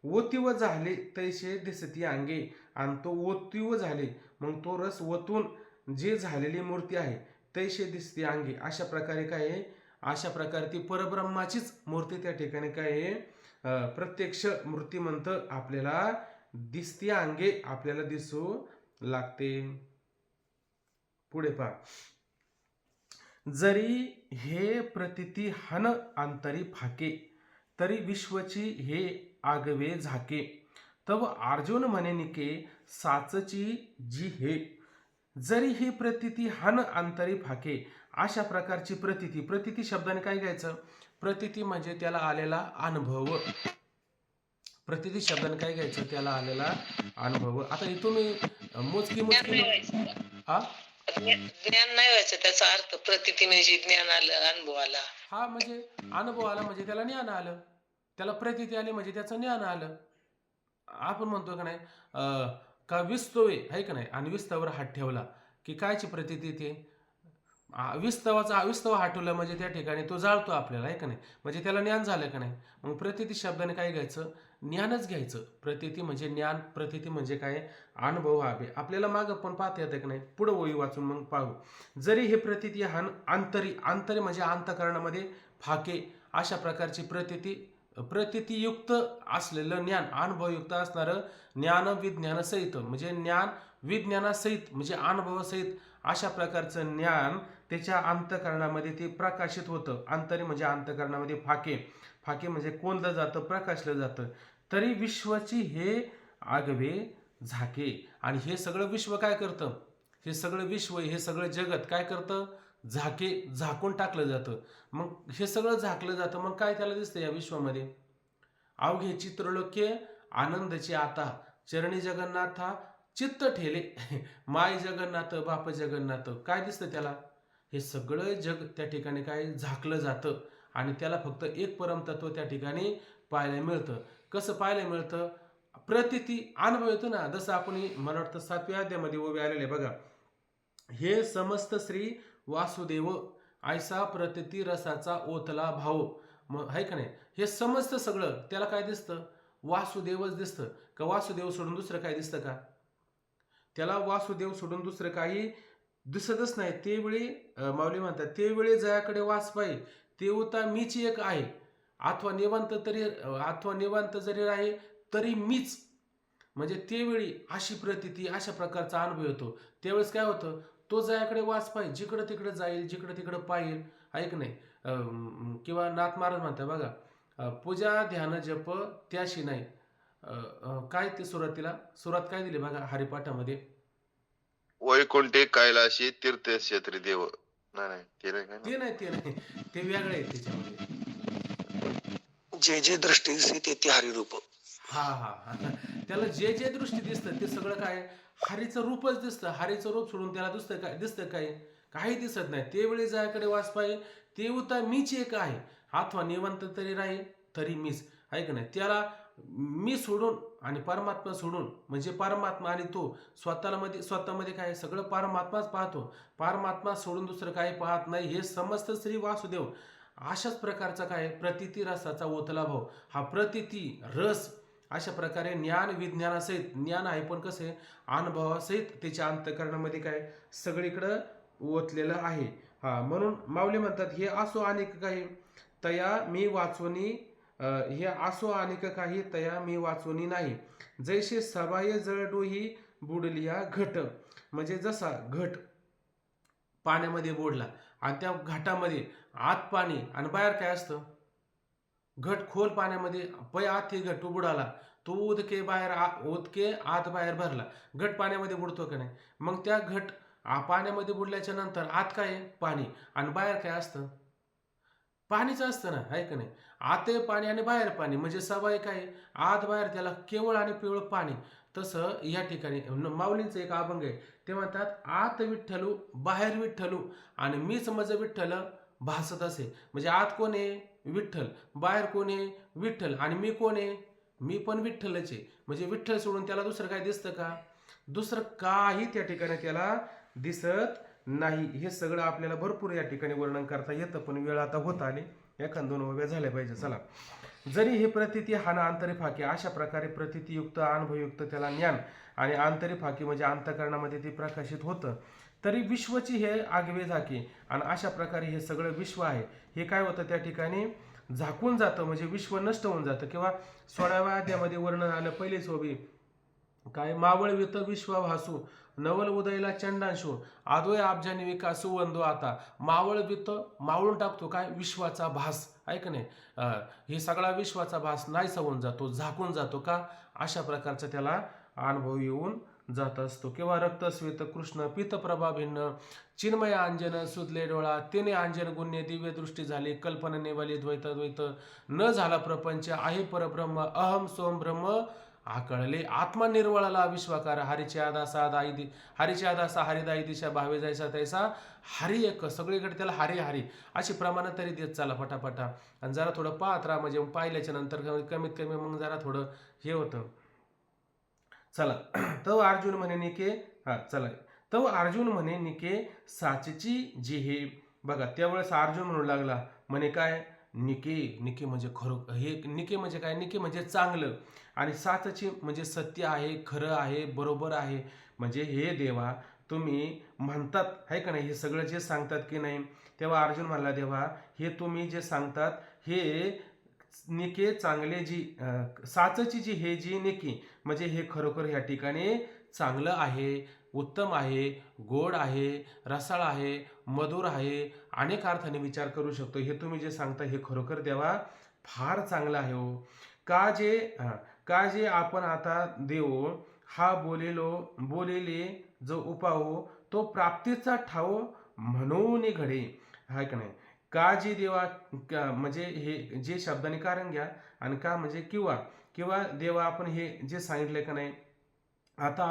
ओतीव झाले तैसे दिसती अंगे, आणि तो ओतीव झाले मग तो रस ओतून जे झालेली मूर्ती आहे तैसे दिसते अंगे. अशा प्रकारे काय आहे? अशा प्रकारे ती परब्रह्माचीच मूर्ती त्या ठिकाणी काय आहे? प्रत्यक्ष मूर्तिमंत आपल्याला दिसते अंगे, आपल्याला दिसू लागते. पुढे पहा, जरी हे प्रतिती हन अंतरी फाके, तरी विश्वची हे आगवे झाके. तव अर्जुन म्हणे निके साचची जी हे, जरी ही प्रतीती हन अंतरी फाके, अशा प्रकारची प्रतीती. प्रतीती शब्दाने काय घ्यायचं? प्रतीती म्हणजे त्याला आलेला अनुभव. प्रतीती शब्दाने काय घ्यायचं? त्याला आलेला अनुभव. आता हे तुम्ही मोजकी हा ज्ञान नाही व्हायचं त्याचा अर्थ. प्रतीती म्हणजे ज्ञान आलं, अनुभव आला. हा म्हणजे अनुभव आला म्हणजे त्याला ज्ञान आलं, त्याला प्रतीती आली म्हणजे त्याचं ज्ञान आलं. आपण म्हणतो का नाही का विस्तवे आहे का नाही, आणि विस्तवावर हात ठेवला की कायची प्रतीती येते? विस्तव हात ठेवला म्हणजे त्या ठिकाणी तो जाळतो आपल्याला, आहे का नाही, म्हणजे त्याला ज्ञान झालं का नाही. मग प्रतीती शब्दाने काय घ्यायचं? ज्ञानच घ्यायचं. प्रतीती म्हणजे ज्ञान, प्रतीती म्हणजे काय? अनुभव हवे आपल्याला. मागं पण पाहता येतं की नाही, पुढं वही वाचून मग पाहू. जरी हे प्रतीती हान अंतरी, अंतरी म्हणजे अंतःकरणामध्ये फाके, अशा प्रकारची प्रतीतीयुक्त असलेलं ज्ञान, अनुभवयुक्त असणारं ज्ञान विज्ञानासहित म्हणजे ज्ञान विज्ञानासहित म्हणजे अनुभवासहित अशा प्रकारचं ज्ञान त्याच्या अंतःकरणामध्ये ते प्रकाशित होतं. अंतरी म्हणजे अंतःकरणामध्ये फाके, फाके म्हणजे कोंदलं जातं, प्रकाशलं जातं. तरी विश्वाची हे आगवे झाके. आणि हे सगळं विश्व काय करतं? हे सगळं विश्व, हे सगळं जगत काय करतं? झाकून टाकलं जातं. मग हे सगळं झाकलं जातं, मग काय त्याला दिसतं या विश्वामध्ये? अवघे चित्रलोक्य आनंदचे आता, चरणी जगन्नाथा चित्त ठेले, माय जगन्नाथ बाप जगन्नाथ. काय दिसतं त्याला? हे सगळं जग त्या ठिकाणी काय झाकलं जातं, आणि त्याला फक्त एक परमतत्व त्या ठिकाणी पाहायला मिळतं. कसं पाहायला मिळतं? प्रतीती अनुभव येतो ना. जसं आपण मला वाटतं 7व्या अध्यायामध्ये उभे आलेले बघा, हे समस्त श्री वासुदेव ऐसा प्रतीती रसाचा ओतला भाव. मग आहे का नाही, हे समस्त सगळं त्याला काय दिसतं? वासुदेवच दिसतं. का वासुदेव सोडून दुसरं काय दिसतं का? त्याला वासुदेव सोडून दुसरं काही दिसतच नाही. तेवेळी माऊली म्हणतात, तेवेळी जयाकडे वास पाहि ते उता मीच एक आहे, अथवा निवांत जरी राहे तरी मीच. म्हणजे तेवेळी अशी प्रतीती, अशा प्रकारचा अनुभव येतो. त्यावेळेस काय होतं? तो जयाकडे वास पाहिजे, जिकडं तिकडं जाईल, जिकडं तिकडं पाहिल, ऐक नाही. किंवा नाथ महाराज म्हणतात बघा, पूजा ध्यान जप त्याशी नाही. काय ते सुरात काय दिले बघा हरिपाठामध्ये? वैकुंठे कैलाशी तीर्थक्षेत्री देव. नाही ते नाही. ते वेगळे आहे त्याच्यामध्ये. जे जे दृष्टी दिसते ते हरिरूप. हा त्याला जे जे दृष्टी दिसतं ते सगळं काय? हरीचं रूपच दिसतं. हरीचं रूप सोडून त्याला दिसतं काय? काही दिसत नाही. ते वेळी जायकडे वास पाहिजे ते उता मीच एक आहे, अथवा निवंत तरी राहील तरी मीच. आहे का नाही? त्याला मी सोडून आणि परमात्मा सोडून म्हणजे परमात्मा आणि तो स्वतःमध्ये काय सगळं परमात्माच पाहतो. परमात्मा सोडून दुसरं काही पाहत नाही. हे समस्त श्री वासुदेव अशाच प्रकारचा काय प्रतीती रसाचा ओतला भाव. हा प्रतीती रस अशा प्रकारे ज्ञान विज्ञानासहित, ज्ञान आहे पण कसे अनुभवासहित त्याच्या अंतःकरणामध्ये काय सगळीकडं ओतलेलं आहे. म्हणून माऊली म्हणतात, हे असो अनेक काही तया मी वाचोनी, हे असो अनेक काही तया मी वाचोनी नाही. जैसे सबाय जळडोही बुडलिया घट. म्हणजे जसा घट पाण्यामध्ये बुडला आणि त्या घाटामध्ये आत पाणी आणि बाहेर काय असतं? घट खोल पाण्यामध्ये पै आत घट बुडाला, तो उदके आत बाहेर भरला. घट पाण्यामध्ये बुडतो का नाही? मग त्या घट पाण्यामध्ये बुडल्याच्या नंतर आत काय पाणी आणि बाहेर काय असतं? पाणीच असतं ना, आहे का नाही? आत पाणी आणि बाहेर पाणी म्हणजे सवय काय आत बाहेर त्याला केवळ आणि पिवळ पाणी. तसं या ठिकाणी माऊलींचं एक अभंग आहे, ते म्हणतात आत विठ्ठलू बाहेर विठ्ठलू आणि मीच मज विठ्ठल भासत असे. म्हणजे आत कोण आहे? विठ्ठल. बाहेर कोण आहे? विठ्ठल. आणि मी कोण आहे? मी पण विठ्ठलच आहे. म्हणजे विठ्ठल सोडून त्याला दुसरं काय दिसतं का? दुसरं काही त्या ठिकाणी त्याला दिसत नाही. हे सगळं आपल्याला भरपूर या ठिकाणी वर्णन करता येतं, पण वेळ आता होत आली, एखाद दोन उभ्या झाल्या पाहिजे. चला. जरी हे प्रतीती हाना आंतरी फाकी, अशा प्रकारे प्रतीतीयुक्त अनुभवयुक्त त्याला ज्ञान आणि आंतरी फाकी म्हणजे अंतःकरणामध्ये ते प्रकाशित होतं. तरी विश्वची हे आगवे झाके, आणि अशा प्रकारे हे सगळं विश्व आहे हे काय होतं त्या ठिकाणी झाकून जातं, म्हणजे विश्व नष्ट होऊन जातं. किंवा 16व्या अध्यायामध्ये वर्णन आलं पहिलेच उभी काय, मावळवित विश्वाभासू नवल उदयला चंडांशू आदोय अब्जानी विकासू वंदो. आता मावळवित मावळून टाकतो काय? विश्वाचा भास. ऐक नाही, हे सगळा विश्वाचा भास नाहीसा होऊन जातो, झाकून जातो का? अशा प्रकारचा त्याला अनुभव येऊन जात असतो. किंवा रक्तस्वेत कृष्ण पीतप्रभा भिन्न चिन्मय अंजन सुधले डोळा तेने अंजन गुण्य दिव्य दृष्टी झाली कल्पना नेवाली द्वैत द्वैत न झाला प्रपंच आहे परब्रह्म अहम सोम ब्रह्म आकळले आत्मा निर्वळाला विश्वाकार हरिचे आदासा दाई हरिचे आदासा हरिदाई दिशा भावे जायचा तैसा हरी एक सगळीकडे त्याला हरी हरी अशी प्रमाणात तरी देत चाला पटापटा. आणि जरा थोडं पाहत राहा म्हणजे पाहिल्याच्या नंतर कमीत कमी मग जरा थोडं हे होतं. चला तव अर्जुन म्हणे निके चला तव अर्जुन म्हणे निके साचची जी हे बघा त्यावेळेस अर्जुन म्हणू लागला म्हणे काय निके निके म्हणजे खरं हे निके म्हणजे काय निके म्हणजे चांगलं आणि साचची म्हणजे सत्य आहे खरं आहे बरोबर आहे. म्हणजे हे देवा तुम्ही म्हणतात आहे का नाही हे सगळं जे सांगतात की नाही तेव्हा अर्जुन म्हणला देवा हे तुम्ही जे सांगतात हे निके चांगले जी साचची जी हे जी निके म्हणजे हे खरोखर ह्या ठिकाणी चांगलं आहे उत्तम आहे गोड आहे रसाळ आहे मधुर आहे अनेक अर्थाने विचार करू शकतो. हे तुम्ही जे सांगता हे खरोखर देवा फार चांगलं आहे हो. का जे आपण आता देव हा बोलेले जो उपाहो तो प्राप्तीचा ठाव म्हणून घडे हाय का नाही. का जे देवा म्हणजे हे जे शब्दाने कारण घ्या आणि का म्हणजे किंवा देवा आपण हे जे सांगितलंय का नाही आता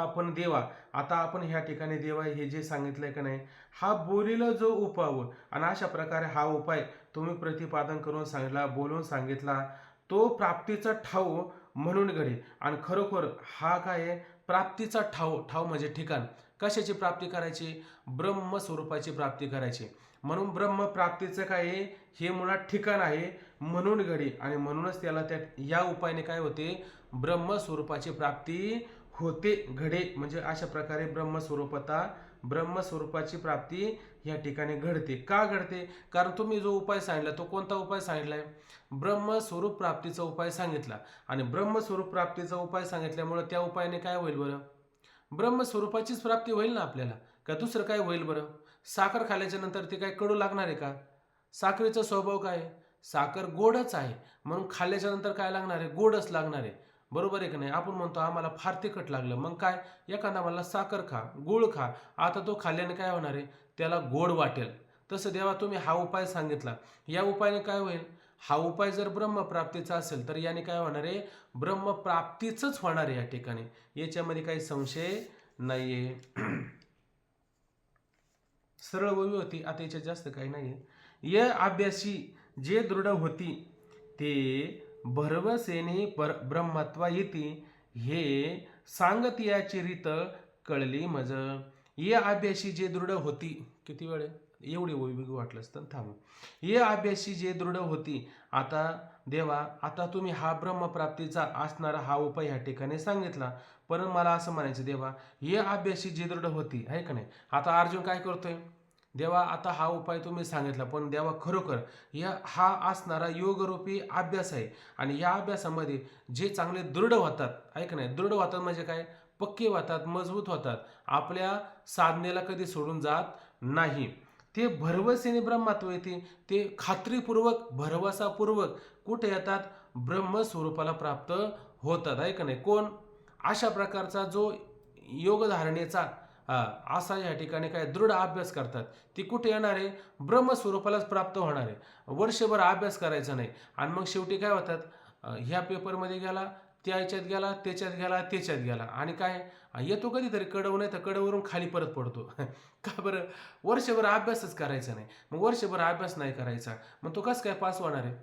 आपण ह्या ठिकाणी देवा हे जे सांगितलंय का नाही हा बोलीला जो उपाव आणि अशा प्रकारे हा उपाय तुम्ही प्रतिपादन करून सांगितला बोलून सांगितला तो प्राप्तीचा ठाव म्हणून घडे. आणि खरोखर हा काय प्राप्तीचा ठाव म्हणजे ठिकाण कशाची प्राप्ती करायची ब्रह्म स्वरूपाची प्राप्ती करायची. म्हणून ब्रह्म प्राप्तीचं काय हे मुळात ठिकाण आहे म्हणून घडे आणि म्हणूनच त्याला त्या या उपायाने काय होते ब्रह्म स्वरूपाची प्राप्ती होते घडे. म्हणजे अशा प्रकारे ब्रह्म स्वरूपाची प्राप्ती या ठिकाणी घडते. का घडते कारण तुम्ही जो उपाय सांगितला तो कोणता उपाय सांगितलाय ब्रह्मस्वरूप प्राप्तीचा उपाय सांगितला आणि ब्रह्मस्वरूप प्राप्तीचा उपाय सांगितल्यामुळे त्या उपायाने काय होईल बरं ब्रह्मस्वरूपाचीच प्राप्ती होईल ना आपल्याला का दुसरं काय होईल बरं. साखर खाल्ल्याच्या नंतर ते काय कडू लागणार आहे का. साखरेचा स्वभाव काय साखर गोडच आहे म्हणून खाल्ल्याच्या नंतर काय लागणार आहे गोडच लागणार आहे बरोबर आहे की नाही. आपण म्हणतो आम्हाला फार तिखट लागलं मग काय एखादा मला साखर खा गुळ खा आता तो खाल्ल्याने काय होणार आहे त्याला गोड वाटेल. तसं देवा तुम्ही हा उपाय सांगितला या उपायाने काय होईल हा उपाय जर ब्रह्मप्राप्तीचा असेल तर याने काय होणार आहे ब्रह्मप्राप्तीच होणार आहे या ठिकाणी याच्यामध्ये काही संशय नाहीये. सरळ ओवी होती आता याच्यात जास्त काही नाहीये. या अभ्यासी जे दृढ होती ते भरवसेने ब्रह्मत्वा येते हे सांगत याची रीत कळली मज. ये अभ्यासी जे दृढ होती किती वेळ एवढी ओवी वाटलं असतं थांब. ये अभ्यासी जे दृढ होती आता देवा आता तुम्ही हा ब्रह्मप्राप्तीचा असणारा हा उपाय ह्या ठिकाणी सांगितला पण मला असं म्हणायचं देवा ये अभ्यासी जे दृढ होती आहे का नाही. आता अर्जुन काय करतोय देवा आता हा उपाय तुम्ही सांगितला पण देवा खरोखर हा असणारा योगरूपी अभ्यास आहे आणि या अभ्यासामध्ये जे चांगले दृढ होतात ऐक नाही दृढ होतात म्हणजे काय पक्के होतात मजबूत होतात आपल्या साधनेला कधी सोडून जात नाही ते भरवसेने ब्रह्मत्व येते ते खात्रीपूर्वक भरवसापूर्वक कुठे येतात ब्रह्मस्वरूपाला प्राप्त होतात आहे का नाही. कोण अशा प्रकारचा जो योगधारणेचा असा या ठिकाणी काय दृढ अभ्यास करतात ती कुठे येणार आहे ब्रह्मस्वरूपालाच प्राप्त होणार आहे. वर्षभर अभ्यास करायचा नाही आणि मग शेवटी काय होतात ह्या पेपरमध्ये गेला त्या ह्याच्यात गेला त्याच्यात गेला आणि काय येतो कधीतरी कडव नाही तर कडवरून खाली परत पडतो. का बरं वर्षभर अभ्यासच करायचा नाही मग वर्षभर अभ्यास नाही करायचा मग तो कसं काय पास होणार आहे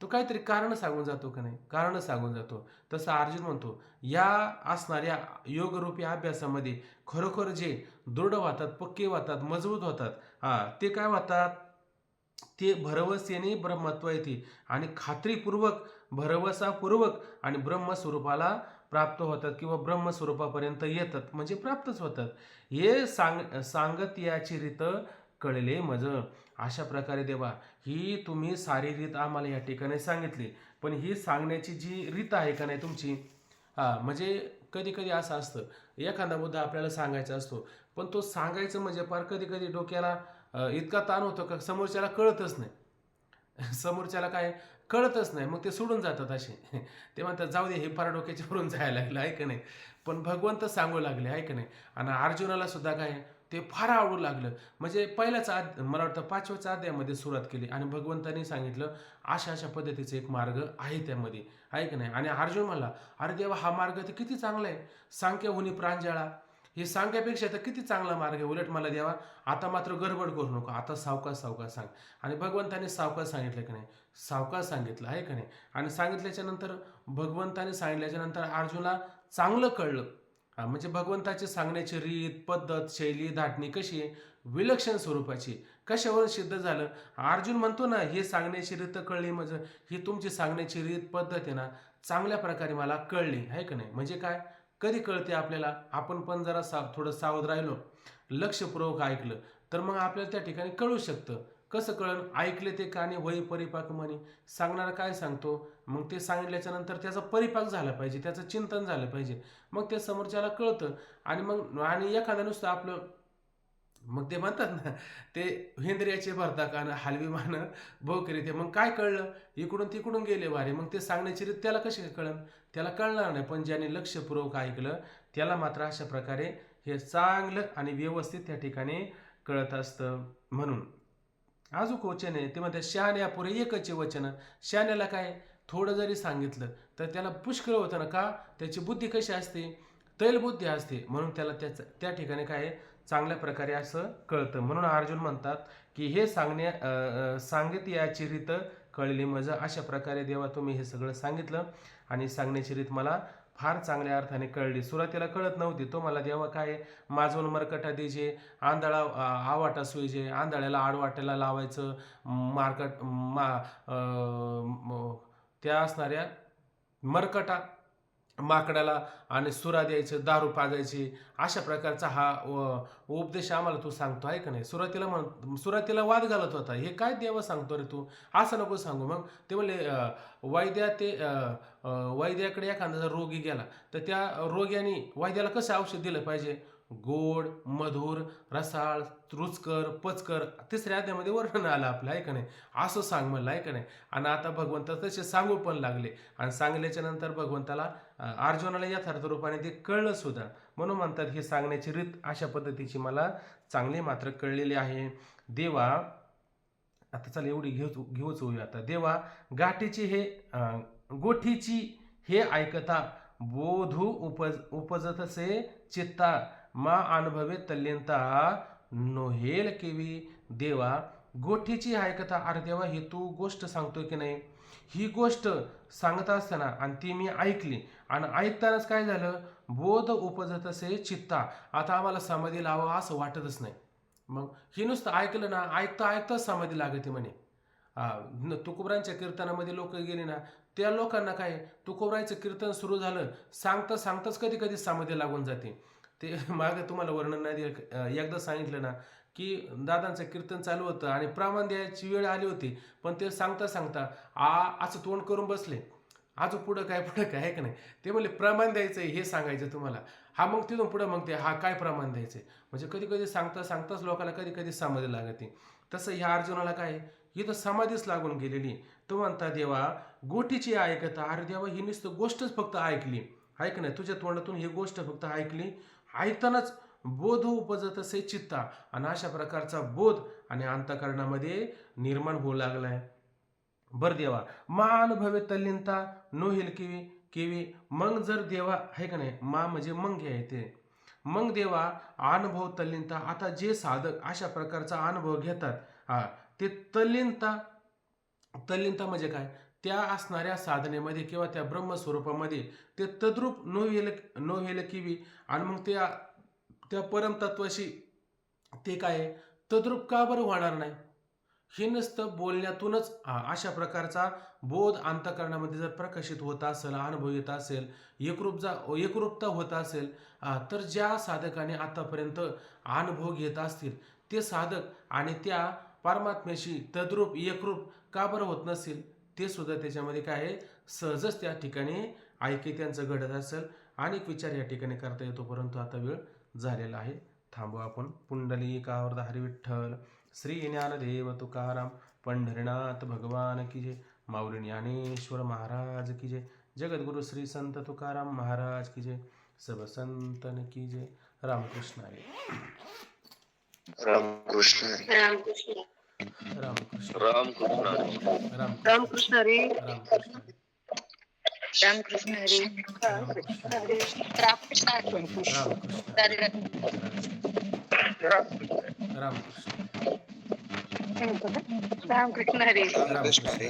तो काहीतरी कारण सांगून जातो का नाही कारण सांगून जातो. तसं अर्जुन म्हणतो या असणाऱ्या योगरूपी अभ्यासामध्ये खरोखर जे दृढ होतात पक्के होतात मजबूत होतात ते काय होतात ते भरवसेने ब्रह्मत्व येते आणि खात्रीपूर्वक भरवसापूर्वक आणि ब्रह्मस्वरूपाला प्राप्त होतात किंवा ब्रह्मस्वरूपापर्यंत येतात म्हणजे प्राप्तच होतात. हे सांगत याची रीत कळले मज. अशा प्रकारे देवा ही तुम्ही सारी रीत आम्हाला या ठिकाणी सांगितली पण ही सांगण्याची जी रीत आहे का नाही तुमची म्हणजे कधी कधी असं असतं एखादा मुद्दा आपल्याला सांगायचा असतो पण तो सांगायचं म्हणजे फार कधी कधी डोक्याला इतका ताण होतो का समोरच्याला कळतच नाही. समोरच्याला काय कळतच नाही, मग ते सोडून जातात असे. ते म्हणतात जाऊ दे, हे फार डोक्याच्या वरून जायला लागलं आहे का नाही. पण भगवंत सांगू लागले आहे का नाही. आणि अर्जुनाला सुद्धा काय ते फार आवडू लागलं. म्हणजे पहिल्याच मला वाटतं 5व्याच अध्यायामध्ये सुरुवात केली आणि भगवंतांनी सांगितलं अशा अशा पद्धतीचा एक मार्ग आहे त्यामध्ये आहे का नाही. आणि अर्जुन म्हणला अरे देवा, हा मार्ग तर किती चांगला आहे, सांख्यहुनी प्रांजळा, हे सांग्यापेक्षा तर किती चांगला मार्ग आहे. उलट मला देवा आता मात्र गडबड करू नको, आता सावकाश सावकाश सांग. आणि भगवंताने सावकाश सांगितलं की नाही, सावकाश सांगितलं आहे का नाही. आणि सांगितल्याच्या नंतर भगवंताने सांगितल्याच्या नंतर अर्जुनला चांगलं कळलं. म्हणजे भगवंताची सांगण्याची रीत, पद्धत, शैली, धाटणी कशी आहे, विलक्षण स्वरूपाची. कशावरून सिद्ध झालं, अर्जुन म्हणतो ना हे सांगण्याची रीत कळली, म्हणजे ही तुमची सांगण्याची रीत पद्धत आहे ना चांगल्या प्रकारे मला कळली आहे का नाही. म्हणजे काय, कधी कळते आपल्याला, आपण पण जरा थोडं सावध राहिलो, लक्षपूर्वक ऐकलं तर मग आपल्याला त्या ठिकाणी कळू शकतं. कसं कळण, ऐकले ते काने होई परिपाक म्हणे. सांगणारा काय सांगतो, मग ते सांगितल्याच्या नंतर त्याचा परिपाक झाला पाहिजे, त्याचं चिंतन झालं पाहिजे, मग ते समोरच्याला कळतं. आणि एखादा नुसतं आपलं, मग ते म्हणतात ना ते हेंद्रियाचे भरता कान हलवी मान भोकरी, ते मग काय कळलं, इकडून तिकडून गेले वारे. मग ते सांगण्याची रीत त्याला कशी कळण, त्याला कळणार नाही. पण ज्याने लक्षपूर्वक ऐकलं त्याला मात्र अशा प्रकारे हे चांगलं आणि व्यवस्थित त्या ठिकाणी कळत असतं. म्हणून अजून वचन आहे ते म्हणतात शहाण्या पुरे एकच वचन. शहाण्याला काय थोडं जरी सांगितलं तर त्याला पुष्कळ होतं ना. का, त्याची बुद्धी कशी असते, तैलबुद्धी असते, म्हणून त्याला त्या ठिकाणी काय चांगल्या प्रकारे असं कळतं. म्हणून अर्जुन म्हणतात की हे सांगित याची रीत कळली मज. अशा प्रकारे देवा तुम्ही हे सगळं सांगितलं आणि सांगण्याची रीत मला फार चांगल्या अर्थाने कळली. सुरुवातीला कळत नव्हती. तो मला देवा काय माजवून मरकटा देजे, आंधळा आवाटा सोयजे, आंधळ्याला आडवाट्याला लावायचं, त्या असणाऱ्या मरकटा माकडाला आणि सुरा द्यायचं, दारू पाजायची, अशा प्रकारचा हा उपदेश आम्हाला तू सांगतो आहे का नाही. सुरुवातीला वाद घालत होता, हे काय देवा सांगतो रे तू, असं नको सांगू. मग ते म्हणले वैद्याकडे एखादा जर रोगी गेला तर त्या रोग्याने वैद्याला कसं औषध दिलं पाहिजे, गोड, मधुर, रसाळ, रुचकर, पचकर. तिसऱ्या अध्यायामध्ये वर्णन आलं आपलं आहे का नाही. असं सांग म्हणलं आहे का नाही. आणि आता भगवंत तसे सांगू पण लागले. आणि सांगल्याच्या नंतर भगवंताला अर्जुनाला यथार्थ रूपाने ते कळलं सुद्धा. म्हणून म्हणतात ही सांगण्याची रीत अशा पद्धतीची मला चांगली मात्र कळलेली आहे. देवा आता चला एवढी घेऊच होऊया आता. देवा गोठीची हे ऐकता बोधू उपजतसे चित्ता, मा अनुभवे तल्यंता नोहेल केवी. देवा गोठीची ऐकता, अरे देवा ही तू गोष्ट सांगतोय की नाही, ही गोष्ट सांगत असताना आणि ती मी ऐकली आणि ऐकतानाच काय झालं, बोध उपजतसे चित्ता, आता आम्हाला समाधी लावा असं वाटतच नाही. मग हे नुसतं ऐकलं ना, ऐकता ऐकताच समाधी लागते म्हणे. तुकोबरांच्या कीर्तनामध्ये लोक गेले ना, त्या लोकांना काय तुकोबरांचं कीर्तन सुरू झालं सांगता सांगताच कधी कधी समाधी लागून जाते. ते मागे तुम्हाला वर्णन नाही एकदा सांगितलं ना की दादांचं कीर्तन चालू होतं आणि प्रमाण द्यायची वेळ आली होती, पण ते सांगता सांगता असं तोंड करून बसले, अजून पुढं काय आहे का नाही. ते म्हणले प्रमाण द्यायचं हे सांगायचं तुम्हाला. हा मग तिथून पुढं मग ते हा काय प्रमाण द्यायचंय. म्हणजे कधी कधी सांगता सांगताच लोकांना कधी कधी समाधी लागते. तसं ह्या अर्जुनाला काय इथं समाधीच लागून गेलेली. तो म्हणता देवा गोठीची ऐकता, अरे देवा ही नुसतं गोष्टच फक्त ऐकली ऐक नाही, तुझ्या तोंडातून ही गोष्ट फक्त ऐकली, ऐकतानाच बोध उपजत असे चित्ता, आणि अशा प्रकारचा बोध आणि अंतःकरणामध्ये निर्माण होऊ लागलाय. बर देवा मा अनुभवे तल्लीनता नोहेल केवी. मग जर देवा आहे का नाही, मा म्हणजे मग आहे ते. मग देवा अनुभव तल्लीनता, आता जे साधक अशा प्रकारचा अनुभव घेतात ते तल्लीनता म्हणजे काय, त्या असणाऱ्या साधनेमध्ये किंवा त्या ब्रह्मस्वरूपामध्ये ते तद्रूप नोहेल किवी. आणि मग त्या परमतत्वाशी ते काय तद्रूप का बरं होणार नाही. हे नसतं बोलण्यातूनच अशा प्रकारचा बोध अंतःकरणामध्ये जर प्रकाशित होत असेल, अनुभव येत असेल, एकरूपता होत असेल, तर ज्या साधकाने आतापर्यंत अनुभव घेत असतील ते साधक आणि त्या परमात्म्याशी तद्रूप एकरूप का बरं होत नसेल, ते सुद्धा त्याच्यामध्ये काय आहे सहजच त्या ठिकाणी ऐके त्यांचं घडत असेल. अनेक विचार या ठिकाणी करता येतो, परंतु आता वेळ झालेला आहे, थांबू आपण. पुंडलिकावरद हरी विठ्ठल, श्री ज्ञानदेव तुकाराम, पंढरीनाथ भगवान की जय. माऊली ज्ञानेश्वर महाराज की जय. जगद्गुरु श्री संत तुकाराम महाराज की जय. सब संतन की जय. रामकृष्ण हरी. रामकृष्ण रामकृष्ण रामकृष्ण रामकृष्ण रामकृष्ण हरी. रामकृष्ण रामकृष्ण हरी. रामकृष्ण रामकृष्ण हरी. रामकृष्ण हरी. रामकृष्ण रामकृष्ण हरी. रामकृष्ण